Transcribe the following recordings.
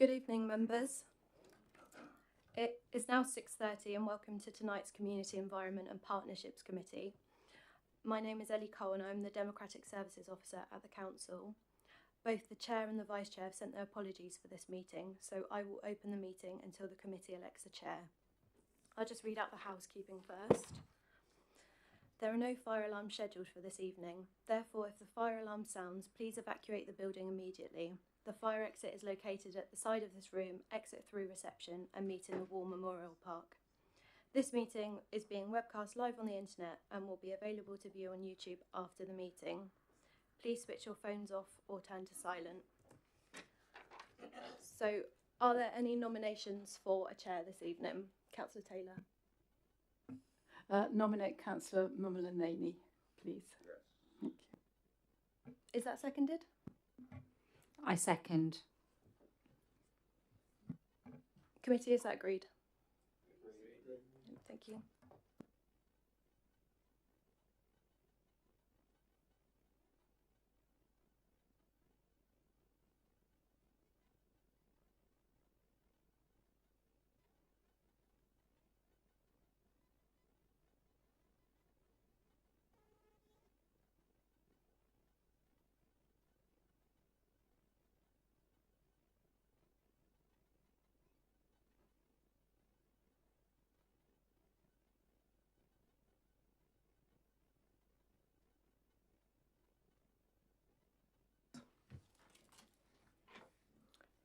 Good evening, members. It is now 6:30 and welcome to tonight's Community Environment and Partnerships Committee. My name is Ellie Cole and I'm the Democratic Services Officer at the Council. Both the Chair and the Vice Chair have sent their apologies for this meeting, so I will open the meeting until the committee elects a chair. I'll just read out the housekeeping first. There are no fire alarms scheduled for this evening. Therefore, if the fire alarm sounds, please evacuate the building immediately. The fire exit is located at the side of this room, exit through reception, and meet in the War Memorial Park. This meeting is being webcast live on the internet and will be available to view on YouTube after the meeting. Please switch your phones off or turn to silent. So, are there any nominations for a chair this evening? Councillor Taylor. Nominate Councillor Mummalaneni, please. Yes. Thank you. Is that seconded? I second. Committee, is that agreed? Thank you.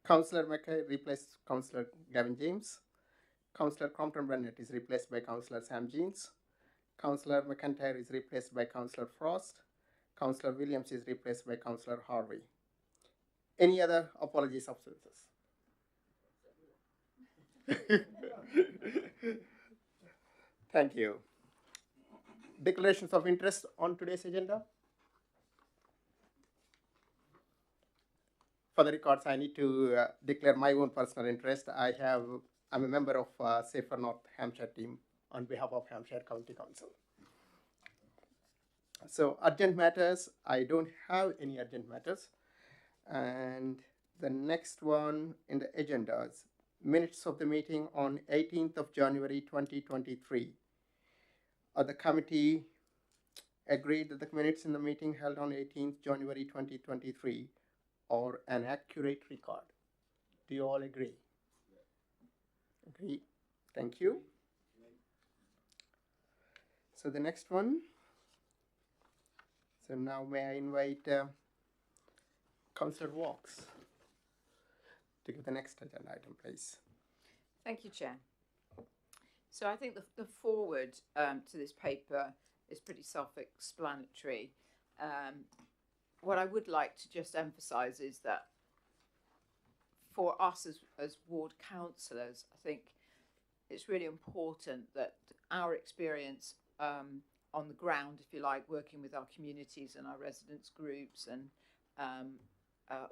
Councillor Mackay replaced Councillor Gavin James. Councillor Compton Bennett is replaced by Councillor Sam Jeans. Councillor McIntyre is replaced by Councillor Frost. Councillor Williams is replaced by Councillor Harvey. Any other apologies, absences? Thank you. Declarations of interest on today's agenda. For the records, I need to declare my own personal interest. I'm a member of Safer North Hampshire team on behalf of Hampshire County Council. So urgent matters, I don't have any urgent matters. And the next one in the agenda is minutes of the meeting on 18th of January 2023. The committee agreed that the minutes in the meeting held on 18th January 2023 or an accurate record. Do you all agree? Agree. Thank you. So the next one. So now may I invite Councillor Walks to give the next agenda item, please. Thank you, Chair. So I think the forward to this paper is pretty self-explanatory. What I would like to just emphasise is that for us as ward councillors, I think it's really important that our experience on the ground, if you like, working with our communities and our residents groups and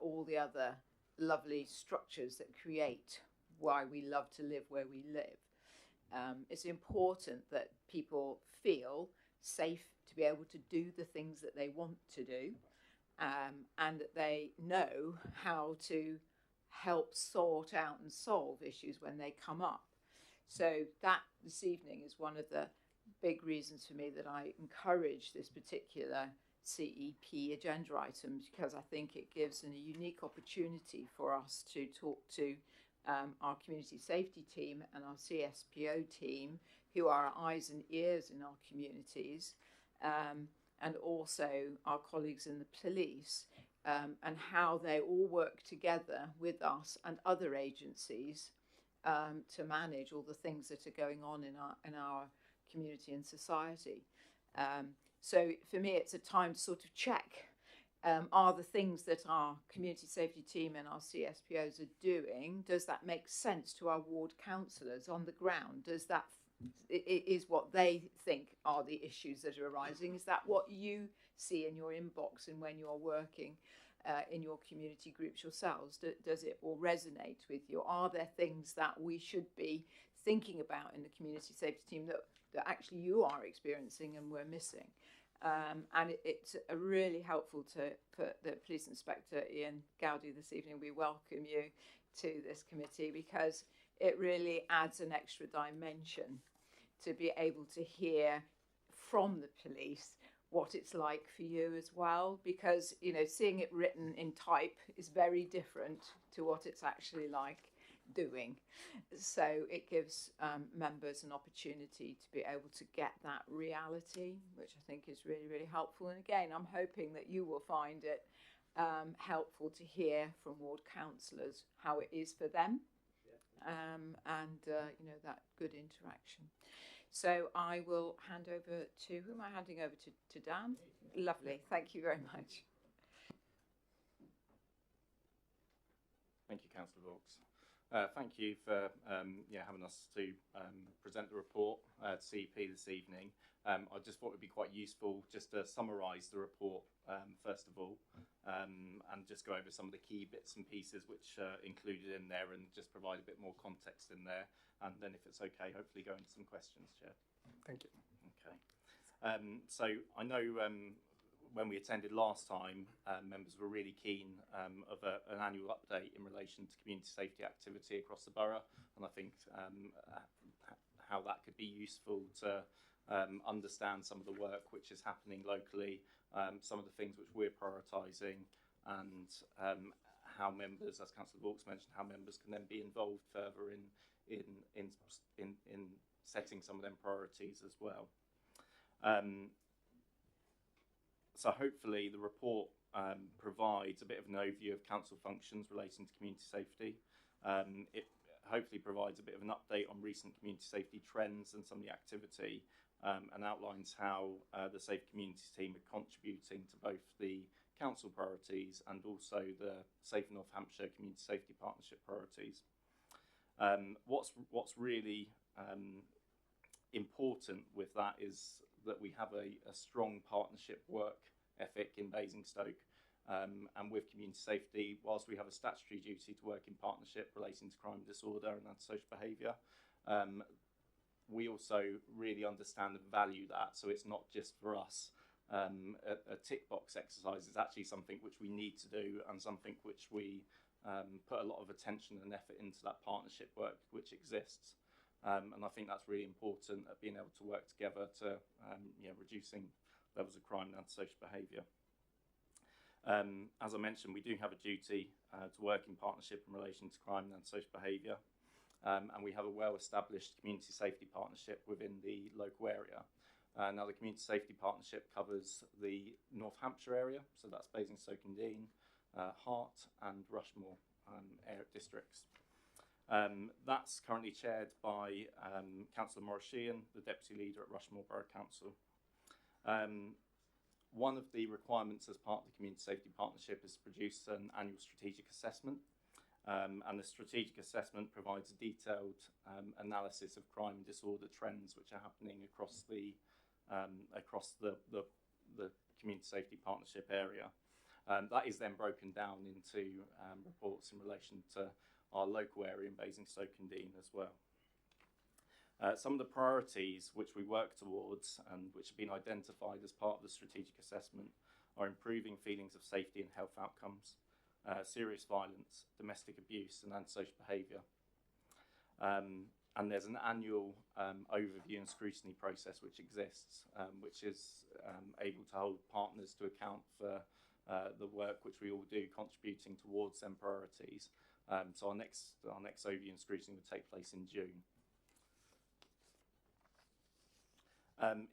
all the other lovely structures that create why we love to live where we live. It's important that people feel safe to be able to do the things that they want to do. And that they know how to help sort out and solve issues when they come up. So that this evening is one of the big reasons for me that I encourage this particular CEP agenda item, because I think it gives a unique opportunity for us to talk to our community safety team and our CSPO team, who are our eyes and ears in our communities, and also our colleagues in the police, and how they all work together with us and other agencies to manage all the things that are going on in our community and society. So for me, it's a time to sort of check, are the things that our community safety team and our CSPOs are doing, does that make sense to our ward councillors on the ground? Does that is what they think are the issues that are arising? Is that what you see in your inbox and when you're working in your community groups yourselves? Does it all resonate with you? Are there things that we should be thinking about in the community safety team that actually you are experiencing and we're missing? And it's really helpful for the Police Inspector Ian Gowdy this evening. We welcome you to this committee because it really adds an extra dimension to be able to hear from the police what it's like for you as well, because seeing it written in type is very different to what it's actually like doing. So it gives members an opportunity to be able to get that reality, which I think is really, really helpful. And again, I'm hoping that you will find it helpful to hear from ward councillors how it is for them, and that good interaction. So I will hand over to, who am I handing over to Dan? Lovely, thank you very much. Thank you, Councillor Vaux. Thank you for having us to present the report to CEP this evening. I just thought it would be quite useful just to summarise the report first of all, and just go over some of the key bits and pieces which are included in there, and just provide a bit more context in there, and then if it's okay, hopefully go into some questions, Chair. Thank you. Okay. So I know when we attended last time, members were really keen of an annual update in relation to community safety activity across the borough, and I think how that could be useful to understand some of the work which is happening locally, some of the things which we're prioritising, and how members, as Councillor Vaux mentioned, how members can then be involved further in setting some of them priorities as well. So hopefully the report provides a bit of an overview of council functions relating to community safety. It hopefully provides a bit of an update on recent community safety trends and some of the activity, and outlines how the Safe Communities team are contributing to both the council priorities and also the Safe North Hampshire Community Safety Partnership priorities. What's really important with that is that we have a strong partnership work ethic in Basingstoke, and with community safety, whilst we have a statutory duty to work in partnership relating to crime, disorder and antisocial behaviour, we also really understand and value that. So it's not just for us a tick box exercise. It's actually something which we need to do, and something which we put a lot of attention and effort into, that partnership work which exists. And I think that's really important, at being able to work together to reducing levels of crime and antisocial behaviour. As I mentioned, we do have a duty to work in partnership in relation to crime and antisocial behaviour, and we have a well-established community safety partnership within the local area. Now the community safety partnership covers the North Hampshire area, so that's Basingstoke and Deane, Hart and Rushmore districts. That's currently chaired by Councillor Maurice Sheehan, the Deputy Leader at Rushmore Borough Council. One of the requirements as part of the Community Safety Partnership is to produce an annual strategic assessment, and the strategic assessment provides a detailed analysis of crime and disorder trends which are happening across the Community Safety Partnership area. That is then broken down into reports in relation to our local area in Basingstoke and Deane as well. Some of the priorities which we work towards and which have been identified as part of the strategic assessment are improving feelings of safety and health outcomes, serious violence, domestic abuse and antisocial behaviour. And there's an annual overview and scrutiny process which exists, which is able to hold partners to account for the work which we all do contributing towards them priorities. So our next overview and scrutiny will take place in June.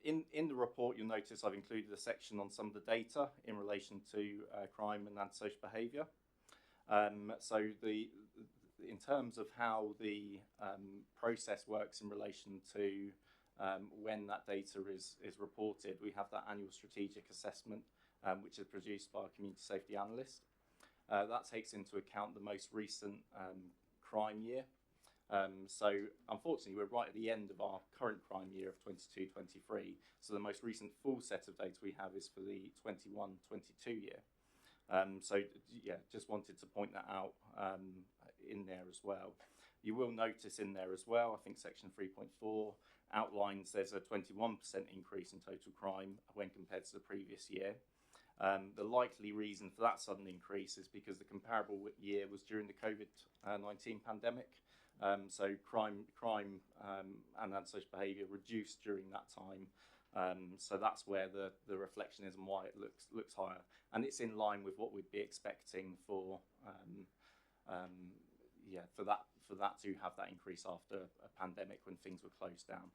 In the report, you'll notice I've included a section on some of the data in relation to crime and antisocial behaviour. So in terms of how the process works in relation to when that data is reported, we have that annual strategic assessment, which is produced by a community safety analyst. That takes into account the most recent crime year. So unfortunately, we're right at the end of our current crime year of 22-23. So the most recent full set of data we have is for the 21-22 year. So yeah, just wanted to point that out in there as well. You will notice in there as well, I think section 3.4 outlines there's a 21% increase in total crime when compared to the previous year. The likely reason for that sudden increase is because the comparable year was during the COVID-19 pandemic. So crime and antisocial behaviour reduced during that time. So that's where the reflection is and why it looks higher. And it's in line with what we'd be expecting for that to have that increase after a pandemic when things were closed down.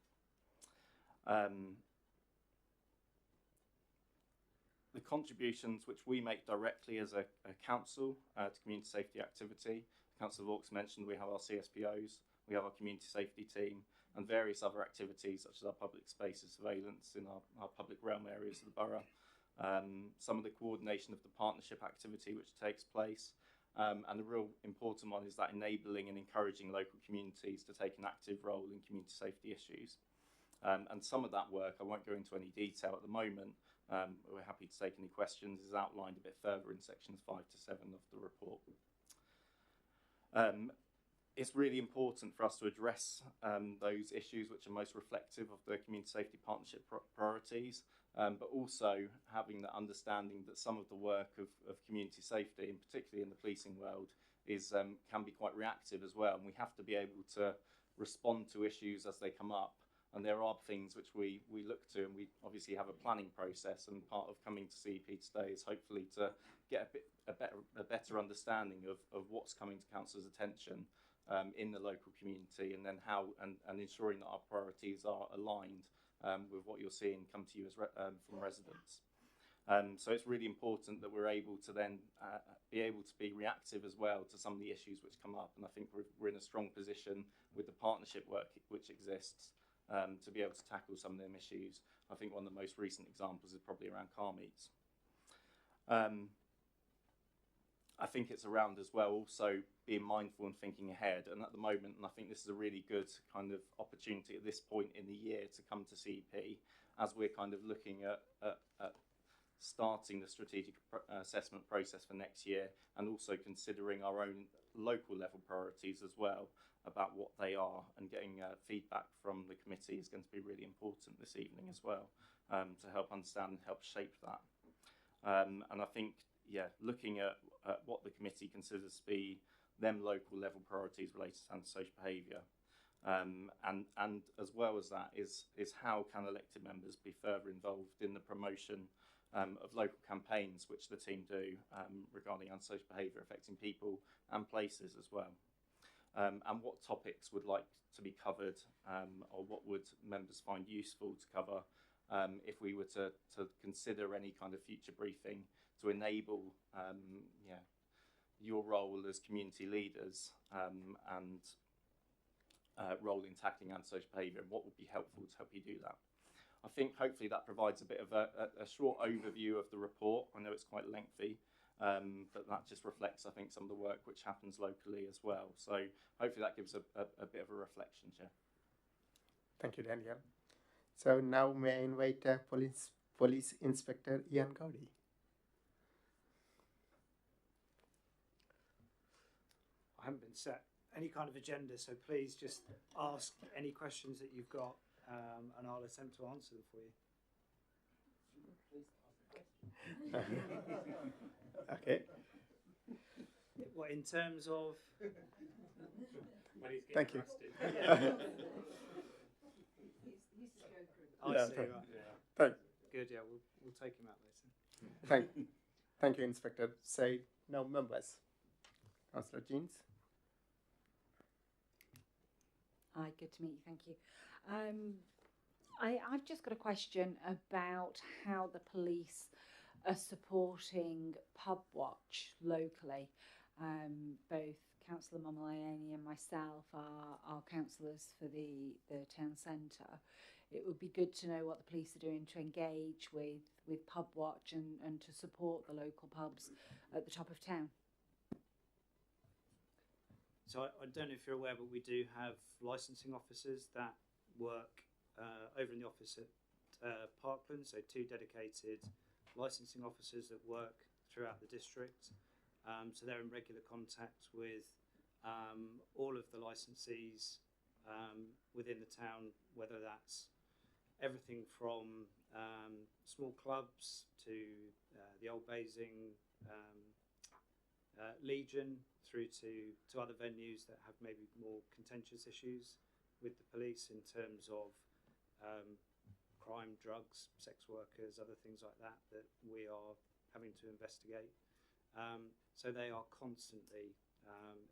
The contributions which we make directly as a council to community safety activity. Councillor Vaux mentioned we have our CSPOs, we have our community safety team, and various other activities such as our public spaces surveillance in our public realm areas of the borough. Some of the coordination of the partnership activity which takes place. And the real important one is that enabling and encouraging local communities to take an active role in community safety issues. And some of that work, I won't go into any detail at the moment, we're happy to take any questions, is outlined a bit further in sections 5 to 7 of the report. It's really important for us to address those issues which are most reflective of the community safety partnership priorities, but also having the understanding that some of the work of community safety, and particularly in the policing world, is can be quite reactive as well, and we have to be able to respond to issues as they come up. And there are things which we look to, and we obviously have a planning process, and part of coming to CEP today is hopefully to get a better understanding of what's coming to council's attention in the local community, and then how and ensuring that our priorities are aligned with what you're seeing come to you as from residents. So it's really important that we're able to then be able to be reactive as well to some of the issues which come up, and I think we're in a strong position with the partnership work which exists to be able to tackle some of them issues. I think one of the most recent examples is probably around car meets. I think it's around as well also being mindful and thinking ahead, and at the moment, and I think this is a really good kind of opportunity at this point in the year to come to CEP as we're kind of looking at starting the strategic assessment process for next year, and also considering our own local level priorities as well about what they are, and getting feedback from the committee is going to be really important this evening as well, to help understand and help shape that. And I think, yeah, looking at what the committee considers to be them local level priorities related to antisocial behaviour, and as well as that is how can elected members be further involved in the promotion of local campaigns which the team do regarding antisocial behaviour affecting people and places as well. And what topics would like to be covered, or what would members find useful to cover if we were to consider any kind of future briefing to enable your role as community leaders and role in tackling antisocial behaviour, and what would be helpful to help you do that. I think hopefully that provides a bit of a short overview of the report. I know it's quite lengthy, but that just reflects, I think, some of the work which happens locally as well. So hopefully that gives a bit of a reflection, Chair. Thank you, Daniel. So now may I invite Police Inspector Ian Gowdy. I haven't been set any kind of agenda, so please just ask any questions that you've got, and I'll attempt to answer them for you. Okay. What, in terms of? Thank you. I Yeah, see, thank- right. Good, yeah, we'll take him out later. Thank you, Inspector. Say no members. Councillor Jeans. Hi, good to meet you, thank you. I've just got a question about how the police are supporting Pub Watch locally. Both Councillor Momalani and myself are councillors for the town centre. It would be good to know what the police are doing to engage with Pub Watch and to support the local pubs at the top of town. So I don't know if you're aware, but we do have licensing officers that work over in the office at Parkland, so 2 dedicated licensing officers that work throughout the district. So they're in regular contact with all of the licensees within the town, whether that's everything from small clubs to the old Basing Legion, through to other venues that have maybe more contentious issues with the police in terms of crime, drugs, sex workers, other things like that that we are having to investigate. So they are constantly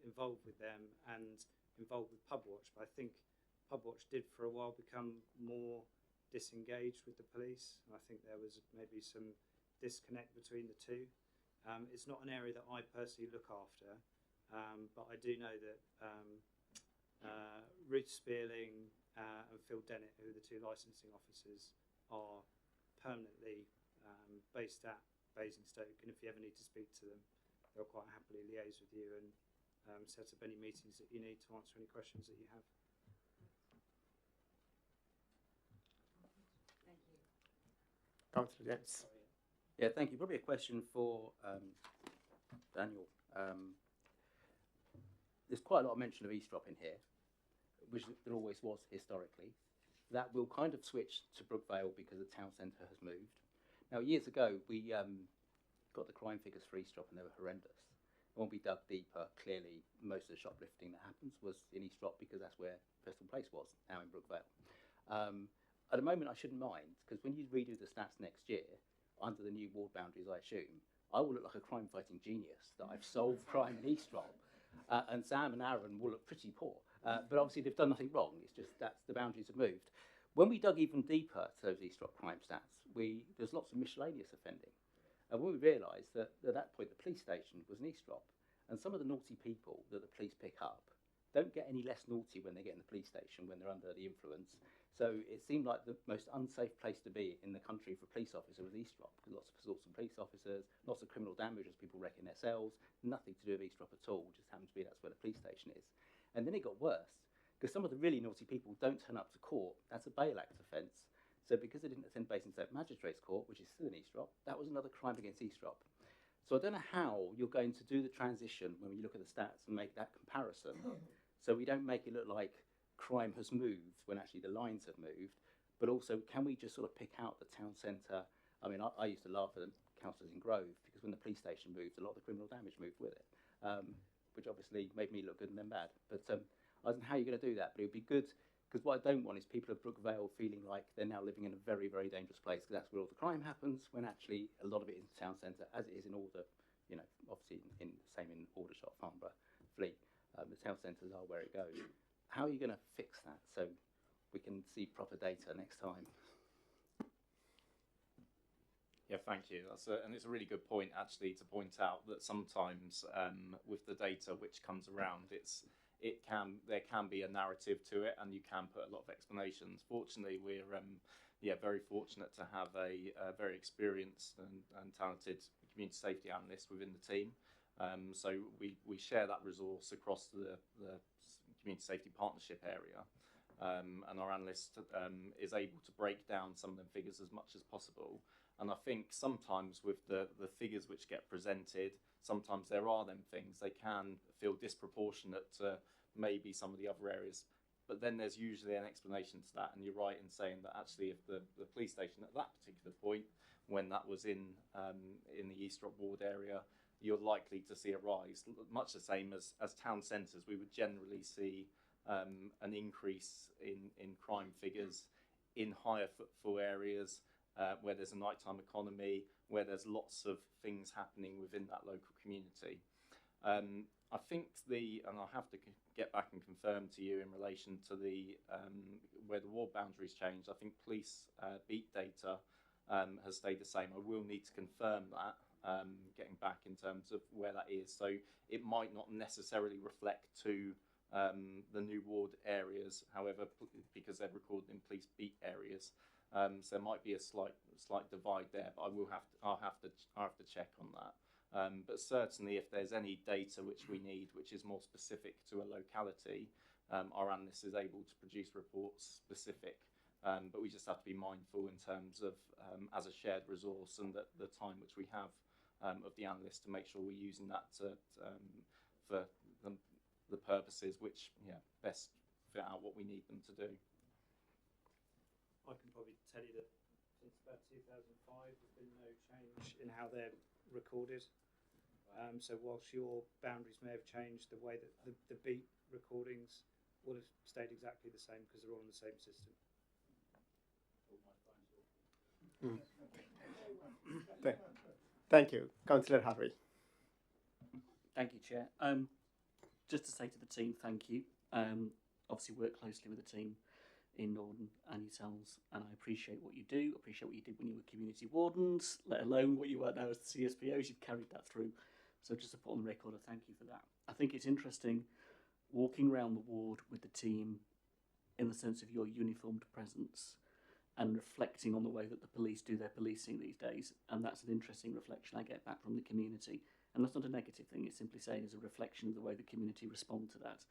involved with them and involved with Pub Watch. But I think Pub Watch did for a while become more disengaged with the police. And I think there was maybe some disconnect between the two. It's not an area that I personally look after, but I do know that Ruth Spearling and Phil Dennett, who are the two licensing officers, are permanently based at Basingstoke, and if you ever need to speak to them, they'll quite happily liaise with you and set up any meetings that you need to answer any questions that you have. Thank you. Councillor James. Yeah, thank you. Probably a question for Daniel. There's quite a lot of mention of eavesdrop in here, which there always was historically. That will kind of switch to Brookvale because the town centre has moved. Now, years ago, we got the crime figures for eavesdrop and they were horrendous. When we dug deeper, clearly most of the shoplifting that happens was in eavesdrop because that's where Festival Place was, now in Brookvale. At the moment, I shouldn't mind, because when you redo the stats next year, under the new ward boundaries, I assume, I will look like a crime-fighting genius, that I've solved crime in eavesdrop. And Sam and Aaron will look pretty poor. But obviously they've done nothing wrong, it's just that the boundaries have moved. When we dug even deeper to those eavesdrop crime stats, there's lots of miscellaneous offending. And when we realised that at that point the police station was an eavesdrop, and some of the naughty people that the police pick up don't get any less naughty when they get in the police station when they're under the influence. So it seemed like the most unsafe place to be in the country for a police officer was eavesdrop, because lots of assaults on police officers, lots of criminal damage as people wrecking their cells, nothing to do with eavesdrop at all, just happens to be that's where the police station is. And then it got worse, because some of the really naughty people don't turn up to court. That's a bail act offence. So because they didn't attend Basingstoke Magistrates Court, which is still an eavesdrop, that was another crime against eavesdrop. So I don't know how you're going to do the transition when you look at the stats and make that comparison, so we don't make it look like crime has moved when actually the lines have moved, but also can we just sort of pick out the town centre? I mean, I used to laugh at the councillors in Grove because when the police station moved, a lot of the criminal damage moved with it, which obviously made me look good and then bad. But I don't know how you're going to do that, but it would be good, because what I don't want is people of Brookvale feeling like they're now living in a very, very dangerous place, because that's where all the crime happens, when actually a lot of it is in the town centre, as it is in all the, you know, obviously same in Aldershot, Farnborough, Fleet. The town centres are where it goes. How are you going to fix that so we can see proper data next time? Yeah, thank you. And it's a really good point, actually, to point out that sometimes with the data which comes around, there can be a narrative to it, and you can put a lot of explanations. Fortunately, we're very fortunate to have a very experienced and talented community safety analyst within the team. So we share that resource across the community safety partnership area, and our analyst is able to break down some of the figures as much as possible. And I think sometimes with the figures which get presented, sometimes there are them things, they can feel disproportionate to maybe some of the other areas, but then there's usually an explanation to that. And you're right in saying that actually if the police station at that particular point, when that was in the eavesdrop ward area, you're likely to see a rise, much the same as town centres. We would generally see an increase in crime figures in higher footfall areas where there's a nighttime economy, where there's lots of things happening within that local community. I think and I'll have to get back and confirm to you in relation to where the ward boundaries changed. I think police beat data has stayed the same. I will need to confirm that. Getting back in terms of where that is, so it might not necessarily reflect to the new ward areas, however, because they're recorded in police beat areas, so there might be a slight divide there, but I'll have to check on that. But certainly if there's any data which we need which is more specific to a locality, our analyst is able to produce reports specific, but we just have to be mindful in terms of as a shared resource and the time which we have of the analyst to make sure we're using that for the purposes which best fit out what we need them to do. I can probably tell you that since about 2005, there's been no change in how they're recorded. So whilst your boundaries may have changed, the way that the beat recordings will have stayed exactly the same because they're all in the same system. Thank you. Councillor Harvey. Thank you, Chair. Just to say to the team, thank you. Obviously work closely with the team in Norton and yourselves, and I appreciate what you do, appreciate what you did when you were community wardens, let alone what you are now as the CSPOs. You've carried that through. So just to put on the record, I thank you for that. I think it's interesting walking around the ward with the team in the sense of your uniformed presence and reflecting on the way that the police do their policing these days. And that's an interesting reflection I get back from the community. And that's not a negative thing, it's simply saying it's a reflection of the way the community respond to that.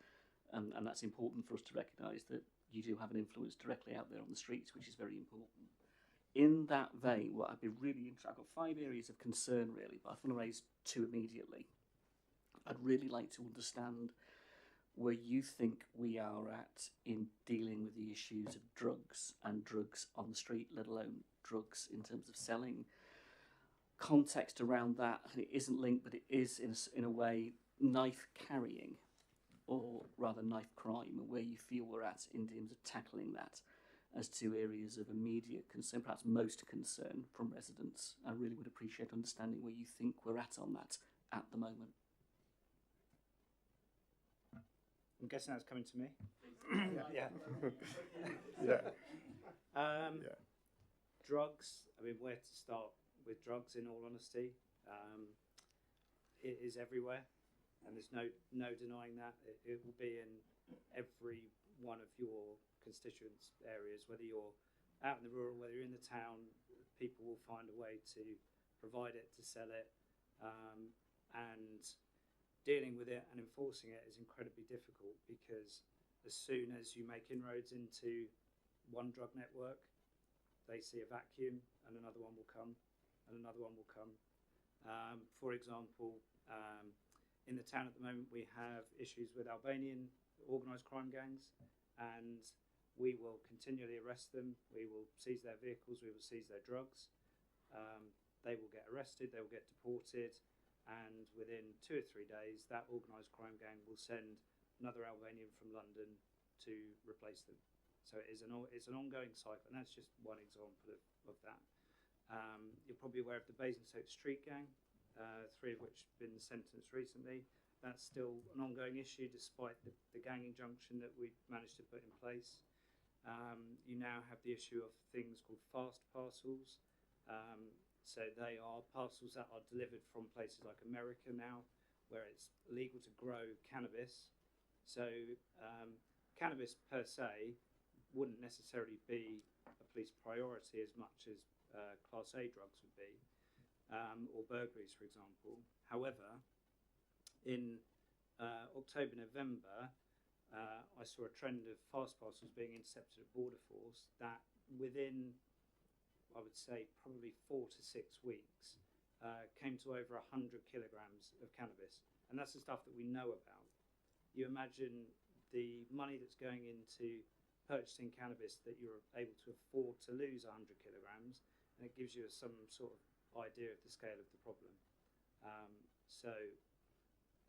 And that's important for us to recognise that you do have an influence directly out there on the streets, which is very important. In that vein, what I'd be really interested, I've got 5 areas of concern really, but I want to raise 2 immediately. I'd really like to understand where you think we are at in dealing with the issues of drugs and drugs on the street, let alone drugs in terms of selling. Context around that, and it isn't linked, but it is in a way knife carrying, or rather knife crime, and where you feel we're at in terms of tackling that as 2 areas of immediate concern, perhaps most concern from residents. I really would appreciate understanding where you think we're at on that at the moment. I'm guessing that's coming to me. Yeah. Yeah. Yeah. Drugs. I mean, where to start with drugs? In all honesty, it is everywhere, and there's no denying that. It will be in every one of your constituents' areas, whether you're out in the rural, whether you're in the town. People will find a way to provide it, to sell it, and dealing with it and enforcing it is incredibly difficult, because as soon as you make inroads into one drug network, they see a vacuum and another one will come and another one will come. For example, in the town at the moment we have issues with Albanian organised crime gangs, and we will continually arrest them, we will seize their vehicles, we will seize their drugs. They will get arrested, they will get deported, and within 2 or 3 days that organised crime gang will send another Albanian from London to replace them. So it's an ongoing cycle, and that's just one example of that. You're probably aware of the Basingstoke street gang, 3 of which have been sentenced recently. That's still an ongoing issue despite the gang injunction that we managed to put in place. You now have the issue of things called fast parcels. So they are parcels that are delivered from places like America now, where it's legal to grow cannabis. So cannabis per se wouldn't necessarily be a police priority as much as Class A drugs would be, or burglaries, for example. However, in October, November, I saw a trend of fast parcels being intercepted at Border Force that within, I would say, probably 4 to 6 weeks, came to over 100 kilograms of cannabis. And that's the stuff that we know about. You imagine the money that's going into purchasing cannabis that you're able to afford to lose 100 kilograms, and it gives you some sort of idea of the scale of the problem. So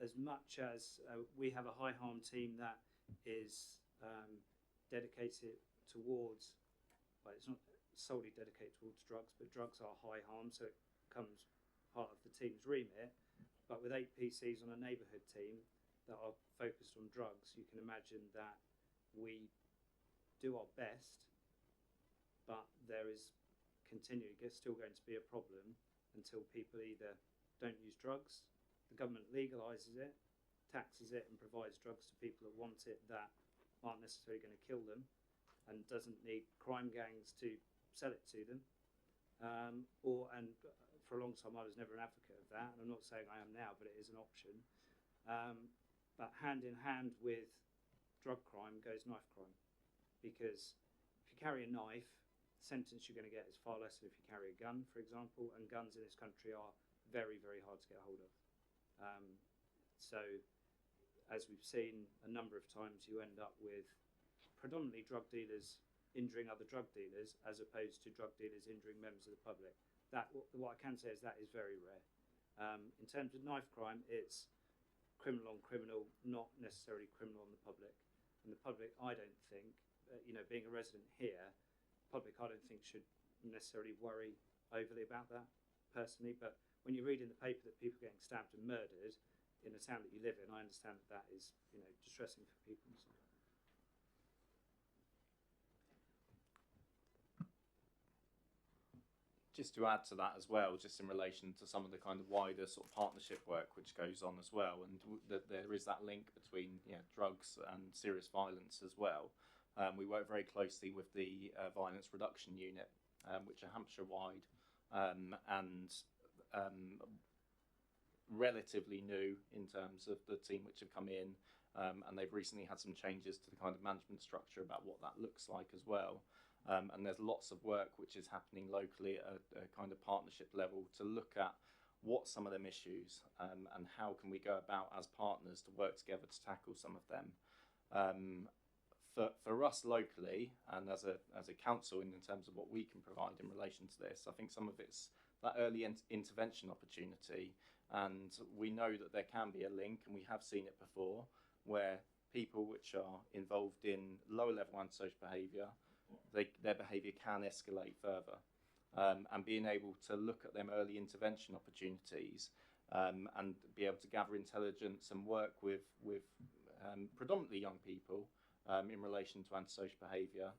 as much as we have a high harm team that is dedicated towards, well, it's not solely dedicated towards drugs, but drugs are high harm, so it becomes part of the team's remit. But with 8 PCs on a neighbourhood team that are focused on drugs, you can imagine that we do our best, but there is still going to be a problem until people either don't use drugs, the government legalises it, taxes it and provides drugs to people that want it, that aren't necessarily going to kill them, and doesn't need crime gangs to sell it to them. And for a long time I was never an advocate of that, and I'm not saying I am now, but it is an option. But hand in hand with drug crime goes knife crime, because if you carry a knife, the sentence you're going to get is far less than if you carry a gun, for example, and guns in this country are very, very hard to get hold of. So as we've seen a number of times, you end up with predominantly drug dealers injuring other drug dealers as opposed to drug dealers injuring members of the public. What I can say is that is very rare. In terms of knife crime, it's criminal on criminal, not necessarily criminal on the public. And the public, I don't think, being a resident here, public I don't think should necessarily worry overly about that personally. But when you read in the paper that people are getting stabbed and murdered in the town that you live in, I understand that is distressing for people. So. Just to add to that as well, just in relation to some of the kind of wider sort of partnership work which goes on as well, and that there is that link between drugs and serious violence as well. We work very closely with the Violence Reduction Unit, which are Hampshire-wide and relatively new in terms of the team which have come in, and they've recently had some changes to the kind of management structure about what that looks like as well. And there's lots of work which is happening locally at a kind of partnership level to look at what some of them issues and how can we go about as partners to work together to tackle some of them. For us locally and as a council in terms of what we can provide in relation to this, I think some of it's that early intervention opportunity, and we know that there can be a link, and we have seen it before, where people which are involved in lower level antisocial behaviour, their behaviour can escalate further, and being able to look at them early intervention opportunities and be able to gather intelligence and work with predominantly young people in relation to antisocial behaviour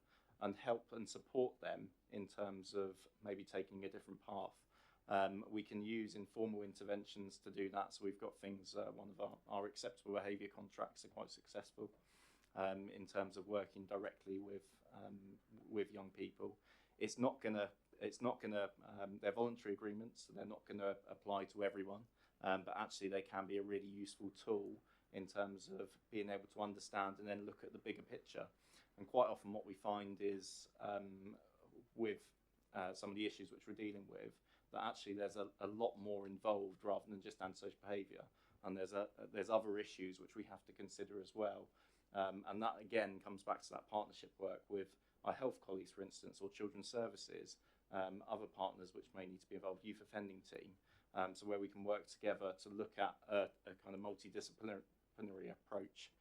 and help and support them in terms of maybe taking a different path. We can use informal interventions to do that. So we've got things, one of our acceptable behaviour contracts are quite successful in terms of working directly with young people. It's not gonna, they're voluntary agreements, so they're not gonna apply to everyone, but actually they can be a really useful tool in terms of being able to understand and then look at the bigger picture. And quite often what we find is with some of the issues which we're dealing with, that actually there's a lot more involved rather than just antisocial behaviour, and there's other issues which we have to consider as well. And that again comes back to that partnership work with our health colleagues, for instance, or children's services, other partners which may need to be involved, youth offending team, so where we can work together to look at a kind of multidisciplinary approach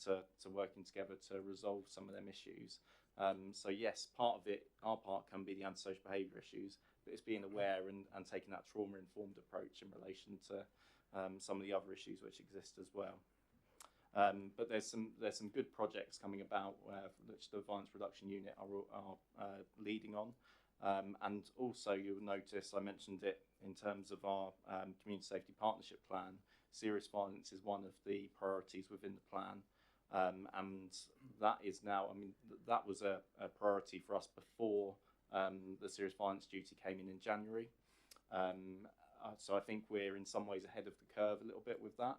to working together to resolve some of them issues. So yes, part of it, our part can be the antisocial behaviour issues, but it's being aware and taking that trauma-informed approach in relation to some of the other issues which exist as well. But there's some good projects coming about which the Violence Reduction Unit are leading on. And also you'll notice I mentioned it in terms of our Community Safety Partnership Plan. Serious violence is one of the priorities within the plan. And that is now, I mean, that was a priority for us before the serious violence duty came in January. So I think we're in some ways ahead of the curve a little bit with that.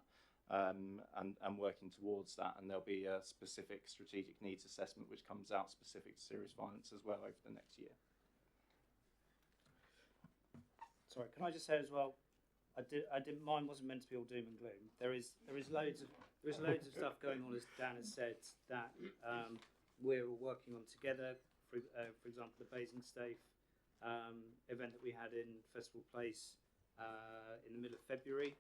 And working towards that, and there'll be a specific strategic needs assessment which comes out specific to serious violence as well over the next year. Sorry, can I just say as well, mine wasn't meant to be all doom and gloom. There is loads of stuff going on, as Dan has said, that we're all working on together. For example, the Basingstoke event that we had in Festival Place in the middle of February.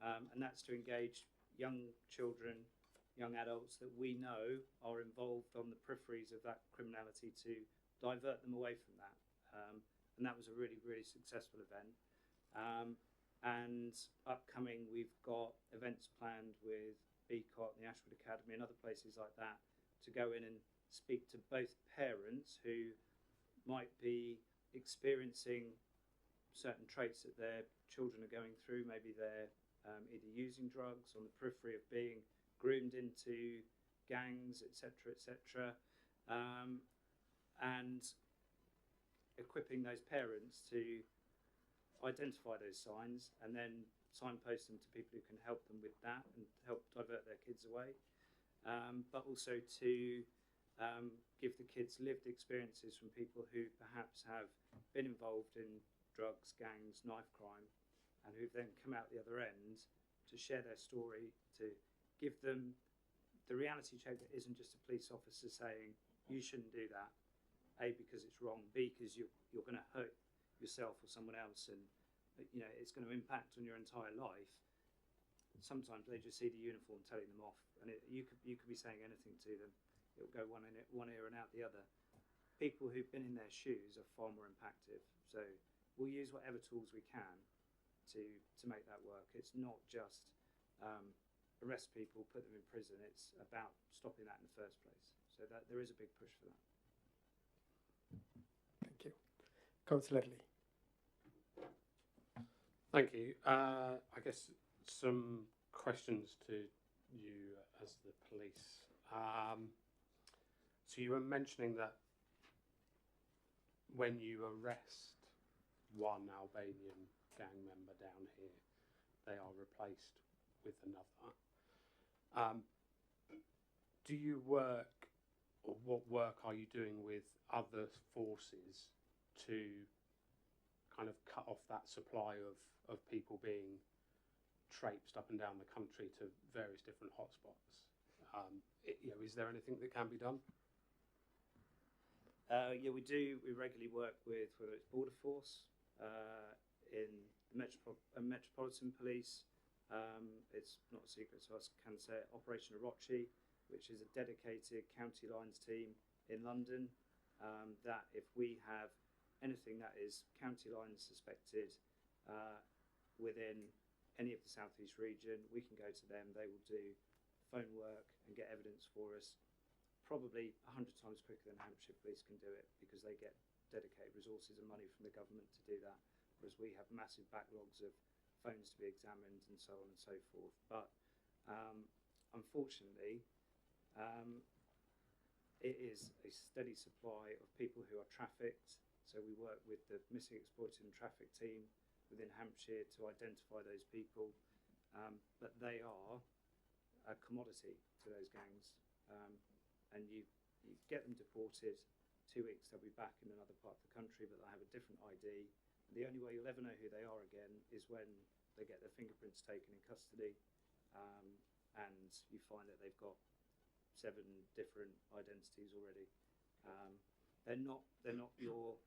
And that's to engage young children, young adults that we know are involved on the peripheries of that criminality to divert them away from that. And that was a really, really successful event. And upcoming, we've got events planned with BCOT and the Ashwood Academy and other places like that to go in and speak to both parents who might be experiencing certain traits that their children are going through. Maybe they're either using drugs on the periphery of being groomed into gangs, etc., etc., and equipping those parents to identify those signs and then signpost them to people who can help them with that and help divert their kids away, but also to give the kids lived experiences from people who perhaps have been involved in drugs, gangs, knife crime, and who've then come out the other end to share their story, to give them the the reality check isn't just a police officer saying you shouldn't do that, A, because it's wrong, B, because you're going to hurt yourself or someone else, and it's going to impact on your entire life. Sometimes they just see the uniform telling them off, and you could be saying anything to them. It'll go one ear and out the other. People who've been in their shoes are far more impactful. So we'll use whatever tools we can to make that work. It's not just arrest people, put them in prison. It's about stopping that in the first place. So that there is a big push for that. Thank you. Councillor Lee. Thank you. I guess some questions to you as the police. So you were mentioning that when you arrest one Albanian gang member down here, they are replaced with another. Do you work, or what work are you doing with other forces to kind of cut off that supply of people being traipsed up and down the country to various different hotspots? Is there anything that can be done? Yeah, we do. We regularly work with whether it's Border Force, in the Metropolitan Police. It's not a secret, so I can say it, Operation Orochi, which is a dedicated county lines team in London. That if we have anything that is county lines suspected within any of the southeast region, we can go to them. They will do phone work and get evidence for us, probably 100 times quicker than Hampshire Police can do it, because they get dedicated resources and money from the government to do that, whereas we have massive backlogs of phones to be examined and so on and so forth. But unfortunately, it is a steady supply of people who are trafficked. So we work with the Missing, Exploited and Trafficked team within Hampshire to identify those people, but they are a commodity to those gangs, and you get them deported. 2 weeks they'll be back in another part of the country, but they'll have a different ID. The only way you'll ever know who they are again is when they get their fingerprints taken in custody, and you find that they've got 7 different identities already. They're not your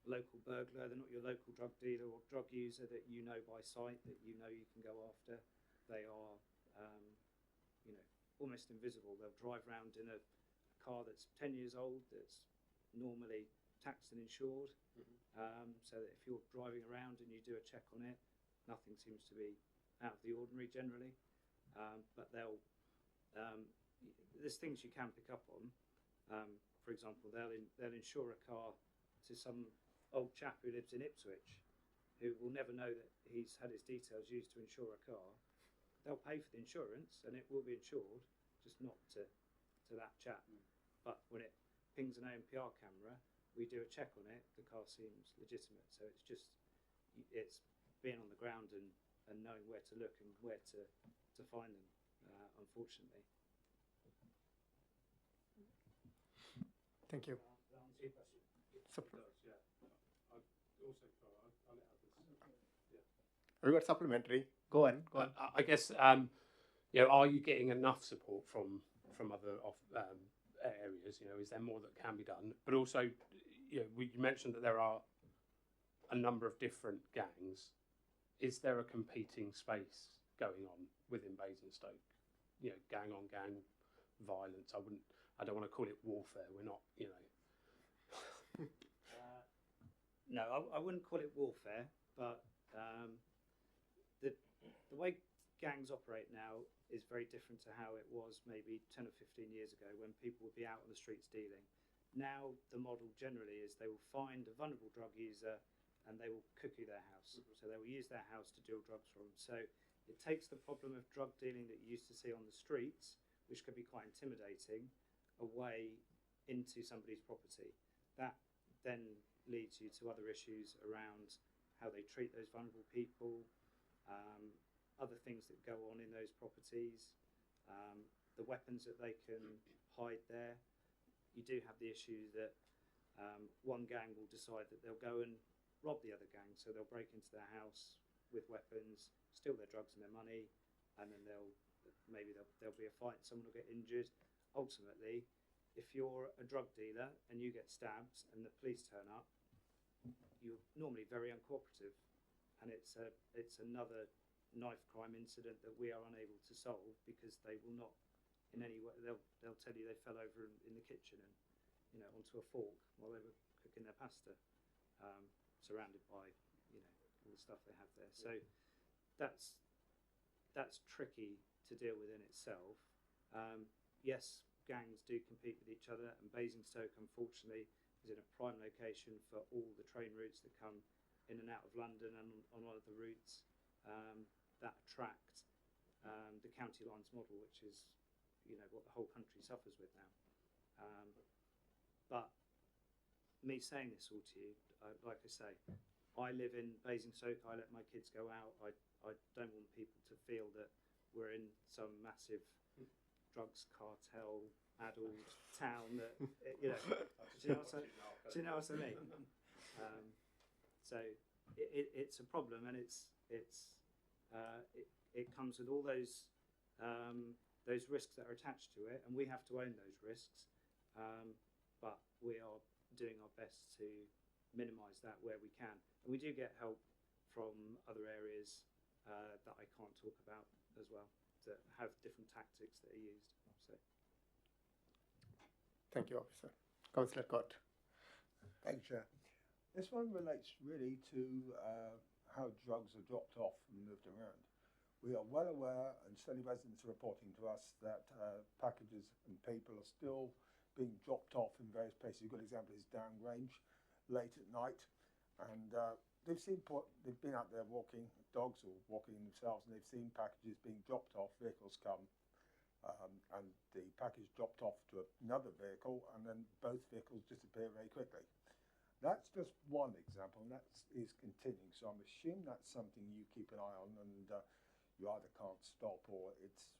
local burglar, they're not your local drug dealer or drug user that you know by sight, that you know you can go after. They are almost invisible. They'll drive around in a car that's 10 years old, that's normally taxed and insured, so that if you're driving around and you do a check on it, nothing seems to be out of the ordinary generally. But there's things you can pick up on. For example, they'll insure a car to some old chap who lives in Ipswich, who will never know that he's had his details used to insure a car. They'll pay for the insurance and it will be insured, just not to that chap. But when it pings an ANPR camera, we do a check on it, the car seems legitimate. So it's being on the ground and knowing where to look and where to find them, unfortunately. Thank you. Have you got supplementary? Go on. I guess are you getting enough support from other areas? Is there more that can be done? But also, you mentioned that there are a number of different gangs. Is there a competing space going on within Basingstoke? Gang on gang violence. I don't want to call it warfare. We're not. No, I wouldn't call it warfare, but the way gangs operate now is very different to how it was maybe 10 or 15 years ago, when people would be out on the streets dealing. Now the model generally is they will find a vulnerable drug user and they will cookie their house. So they will use their house to deal drugs from. So it takes the problem of drug dealing that you used to see on the streets, which could be quite intimidating, away into somebody's property. That then leads you to other issues around how they treat those vulnerable people, other things that go on in those properties, the weapons that they can hide there. You do have the issue that one gang will decide that they'll go and rob the other gang, so they'll break into their house with weapons, steal their drugs and their money, and then they'll there'll be a fight, someone will get injured. Ultimately, if you're a drug dealer and you get stabbed and the police turn up, you're normally very uncooperative, and it's another knife crime incident that we are unable to solve because they will not in any way, they'll tell you they fell over in the kitchen and, you know, onto a fork while they were cooking their pasta, surrounded by, you know, all the stuff they have there. So that's tricky to deal with in itself. Yes, gangs do compete with each other, and Basingstoke, unfortunately, is in a prime location for all the train routes that come in and out of London, and on one of the routes that attract the county lines model, which is, you know, what the whole country suffers with now. But me saying this all to you, like I say, I live in Basingstoke. I let my kids go out. I don't want people to feel that we're in some massive drugs cartel addled town that, you know, do you know what I mean? So it's a problem, and it comes with all those risks that are attached to it, and we have to own those risks. But we are doing our best to minimise that where we can, and we do get help from other areas that I can't talk about as well, that have different tactics that are used. So, thank you, Officer. Councillor Cott. Thank you, Chair. This one relates really to how drugs are dropped off and moved around. We are well aware, and certainly residents are reporting to us, that packages and people are still being dropped off in various places. A good example is Downgrange, late at night, and they've been out there walking dogs or walking themselves, and they've seen packages being dropped off. Vehicles come, and the package dropped off to another vehicle, and then both vehicles disappear very quickly. That's just one example, and that is continuing. So I'm assuming that's something you keep an eye on, and you either can't stop, or it's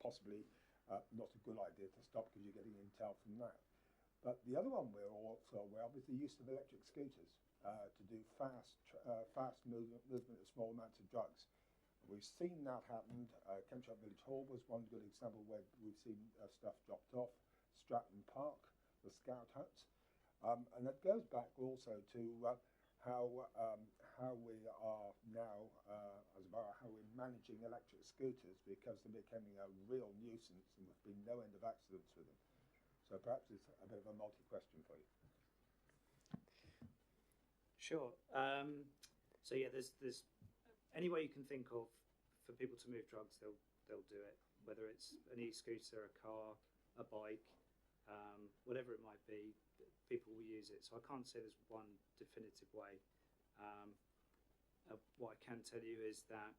possibly not a good idea to stop because you're getting intel from that. But the other one we're also aware of is the use of electric scooters to do fast movement of small amounts of drugs. We've seen that happen. Kempshire Village Hall was one good example where we've seen stuff dropped off. Stratton Park, the Scout Huts. And that goes back also to how we are now, as a borough, how we're managing electric scooters, because they're becoming a real nuisance, and there's been no end of accidents with them. So perhaps it's a bit of a multi-question for you. sure. So yeah, there's any way you can think of for people to move drugs, they'll do it. Whether it's an e-scooter, a car, a bike, whatever it might be, people will use it. So I can't say there's one definitive way. What I can tell you is that,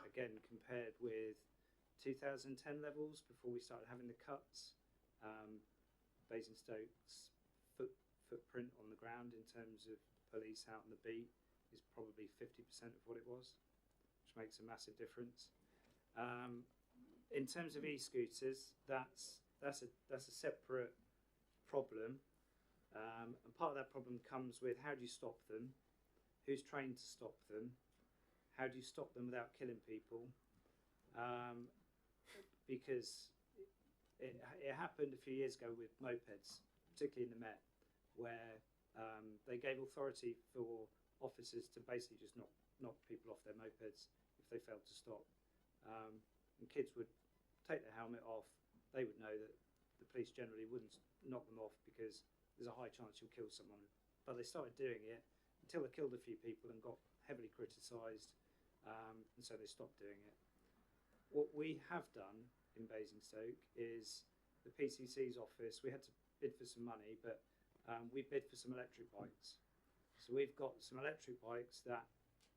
again, compared with 2010 levels, before we started having the cuts, Basingstoke's footprint on the ground in terms of police out on the beat is probably 50% of what it was, which makes a massive difference. In terms of e-scooters, that's a separate problem, and part of that problem comes with how do you stop them, who's trained to stop them, how do you stop them without killing people, because it happened a few years ago with mopeds, particularly in the Met, where they gave authority for officers to basically just knock people off their mopeds if they failed to stop, and kids would take their helmet off. They would know that the police generally wouldn't knock them off because there's a high chance you'll kill someone. But they started doing it until they killed a few people and got heavily criticised, and so they stopped doing it. What we have done in Basingstoke is the PCC's office, we had to bid for some money, but we bid for some electric bikes. So we've got some electric bikes that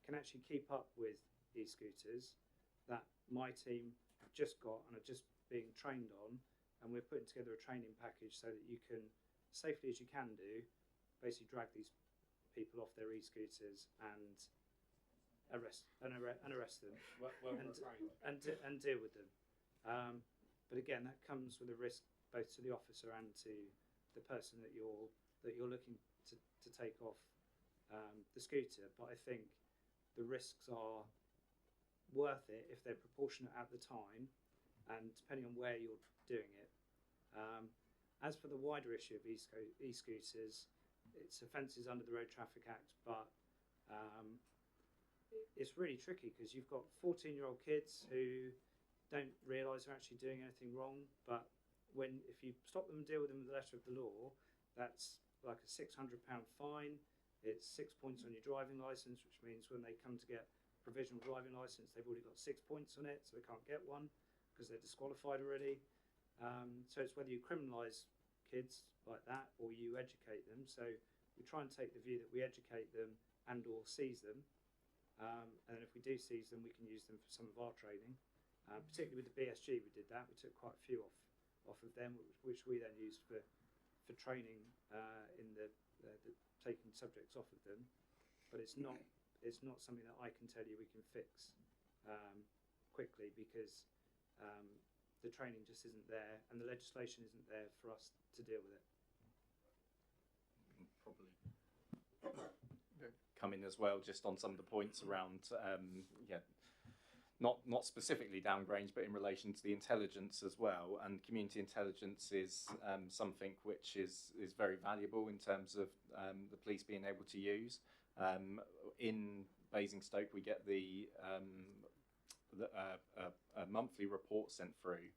can actually keep up with e-scooters that my team have just got and are just being trained on, and we're putting together a training package so that you can, safely as you can do, basically drag these people off their e-scooters and arrest them and deal with them. But again, that comes with a risk both to the officer and to the person that you're looking to take off the scooter. But I think the risks are worth it if they're proportionate at the time, and depending on where you're doing it. As for the wider issue of e-scooters, it's offences under the Road Traffic Act, but it's really tricky because you've got 14-year-old kids who don't realise they're actually doing anything wrong, but if you stop them and deal with them with the letter of the law, that's like a £600 fine. It's 6 points on your driving licence, which means when they come to get provisional driving licence, they've already got 6 points on it, so they can't get one because they're disqualified already. So it's whether you criminalise kids like that or you educate them. So we try and take the view that we educate them and or seize them. And if we do seize them, we can use them for some of our training. Particularly with the BSG, we did that. We took quite a few off of them, which we then used for training in the taking subjects off of them. But it's not something that I can tell you we can fix quickly because the training just isn't there and the legislation isn't there for us to deal with it. Probably come in as well just on some of the points around not specifically downgrades, but in relation to the intelligence as well. And community intelligence is something which is very valuable in terms of the police being able to use. In Basingstoke, we get a monthly report sent through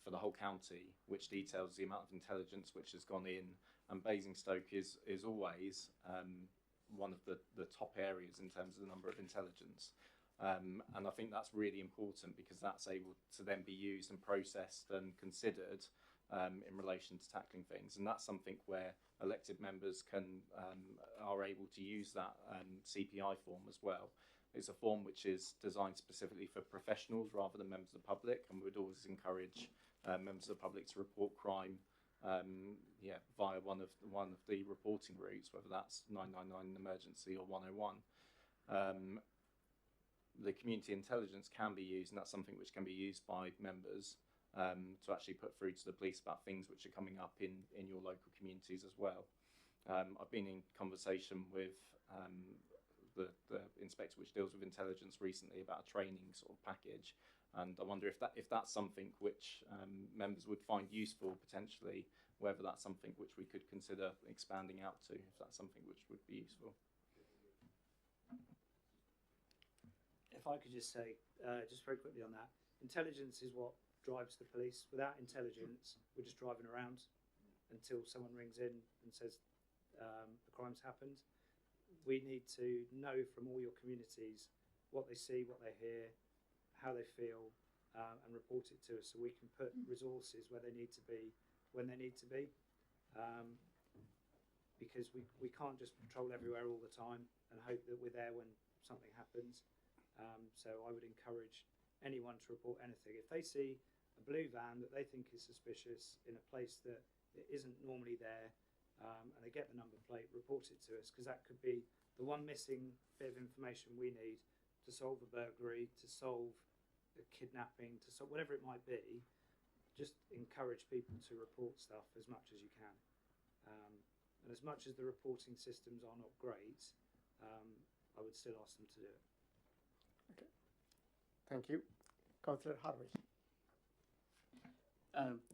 for the whole county, which details the amount of intelligence which has gone in. And Basingstoke is always one of the top areas in terms of the number of intelligence. And I think that's really important because that's able to then be used and processed and considered in relation to tackling things. And that's something where elected members are able to use that CPI form as well. It's a form which is designed specifically for professionals rather than members of the public, and we would always encourage members of the public to report crime via one of the reporting routes, whether that's 999 emergency or 101. The community intelligence can be used, and that's something which can be used by members to actually put through to the police about things which are coming up in your local communities as well. I've been in conversation with the inspector which deals with intelligence recently about a training sort of package, and I wonder if that's something which members would find useful potentially, whether that's something which we could consider expanding out to, if that's something which would be useful. If I could just say, just very quickly on that, intelligence is what drives the police. Without intelligence, we're just driving around until someone rings in and says the crime's happened. We need to know from all your communities what they see, what they hear, how they feel, and report it to us so we can put resources where they need to be when they need to be. Because we can't just patrol everywhere all the time and hope that we're there when something happens. So I would encourage anyone to report anything. If they see a blue van that they think is suspicious in a place that it isn't normally there, and they get the number plate, report it to us, because that could be the one missing bit of information we need to solve a burglary, to solve a kidnapping, to solve whatever it might be. Just encourage people to report stuff as much as you can. And as much as the reporting systems are not great, I would still ask them to do it. Okay. Thank you. Councillor Harvey.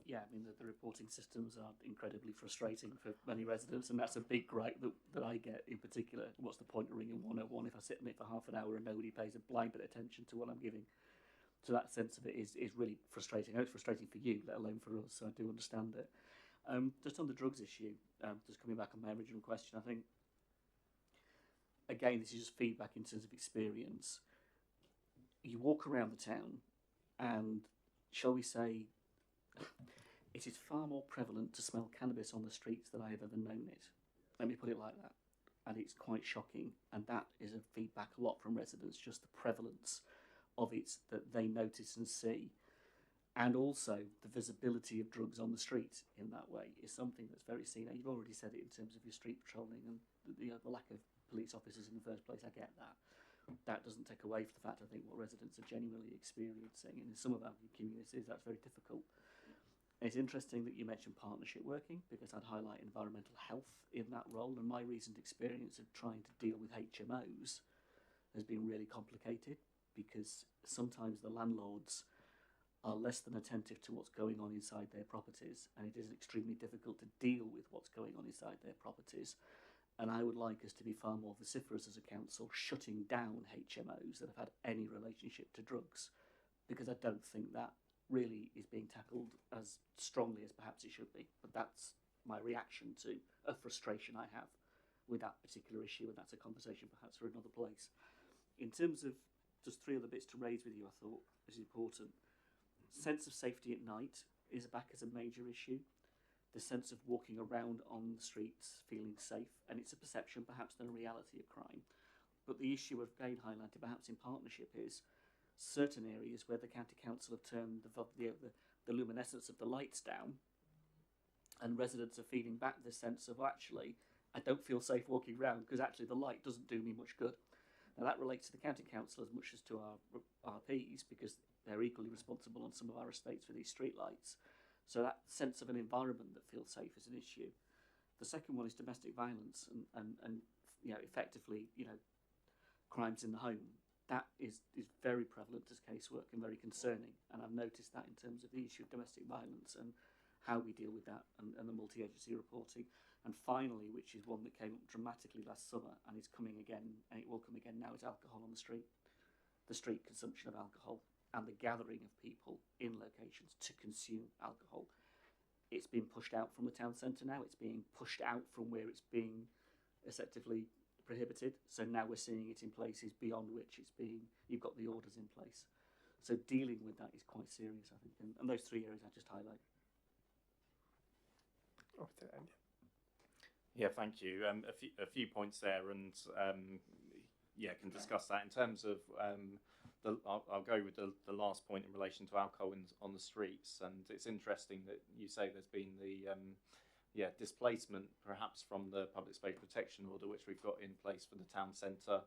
Yeah, I mean, the reporting systems are incredibly frustrating for many residents, and that's a big gripe that I get in particular. What's the point of ringing 101 if I sit in it for half an hour and nobody pays a blind bit of attention to what I'm giving? So that sense of it is really frustrating. I know it's frustrating for you, let alone for us, so I do understand it. Just on the drugs issue, just coming back on my original question, I think, again, this is just feedback in terms of experience. You walk around the town and, shall we say, it is far more prevalent to smell cannabis on the streets than I have ever known it. Let me put it like that. And it's quite shocking. And that is a feedback a lot from residents, just the prevalence of it that they notice and see. And also the visibility of drugs on the street in that way is something that's very seen. And you've already said it in terms of your street patrolling and the lack of police officers in the first place. I get that. That doesn't take away from the fact, I think, what residents are genuinely experiencing. And in some of our communities, that's very difficult. And it's interesting that you mentioned partnership working, because I'd highlight environmental health in that role. And my recent experience of trying to deal with HMOs has been really complicated, because sometimes the landlords are less than attentive to what's going on inside their properties, and it is extremely difficult to deal with what's going on inside their properties. And I would like us to be far more vociferous as a council, shutting down HMOs that have had any relationship to drugs, because I don't think that really is being tackled as strongly as perhaps it should be. But that's my reaction to a frustration I have with that particular issue, and that's a conversation perhaps for another place. In terms of just three other bits to raise with you, I thought is important. Sense of safety at night is back as a major issue. The sense of walking around on the streets feeling safe, and it's a perception perhaps than a reality of crime. But the issue of again highlighted perhaps in partnership is certain areas where the county council have turned the luminescence of the lights down, and residents are feeding back this sense of, actually, I don't feel safe walking around because actually the light doesn't do me much good. Now that relates to the county council as much as to our RPs, because they're equally responsible on some of our estates for these street lights. So that sense of an environment that feels safe is an issue. The second one is domestic violence and effectively, crimes in the home. That is very prevalent as casework and very concerning. And I've noticed that in terms of the issue of domestic violence and how we deal with that and the multi-agency reporting. And finally, which is one that came up dramatically last summer and is coming again, and it will come again now, is alcohol on the street. The street consumption of alcohol and the gathering of people in locations to consume alcohol. It's been pushed out from the town centre now. It's being pushed out from where it's being effectively prohibited. So now we're seeing it in places beyond which you've got the orders in place. So dealing with that is quite serious, I think. And those three areas I just highlight. Officer Andy. Yeah, thank you. A few points there, and can discuss that in terms of. I'll go with the last point in relation to alcohol on the streets, and it's interesting that you say there's been the displacement perhaps from the public space protection order which we've got in place for the town centre,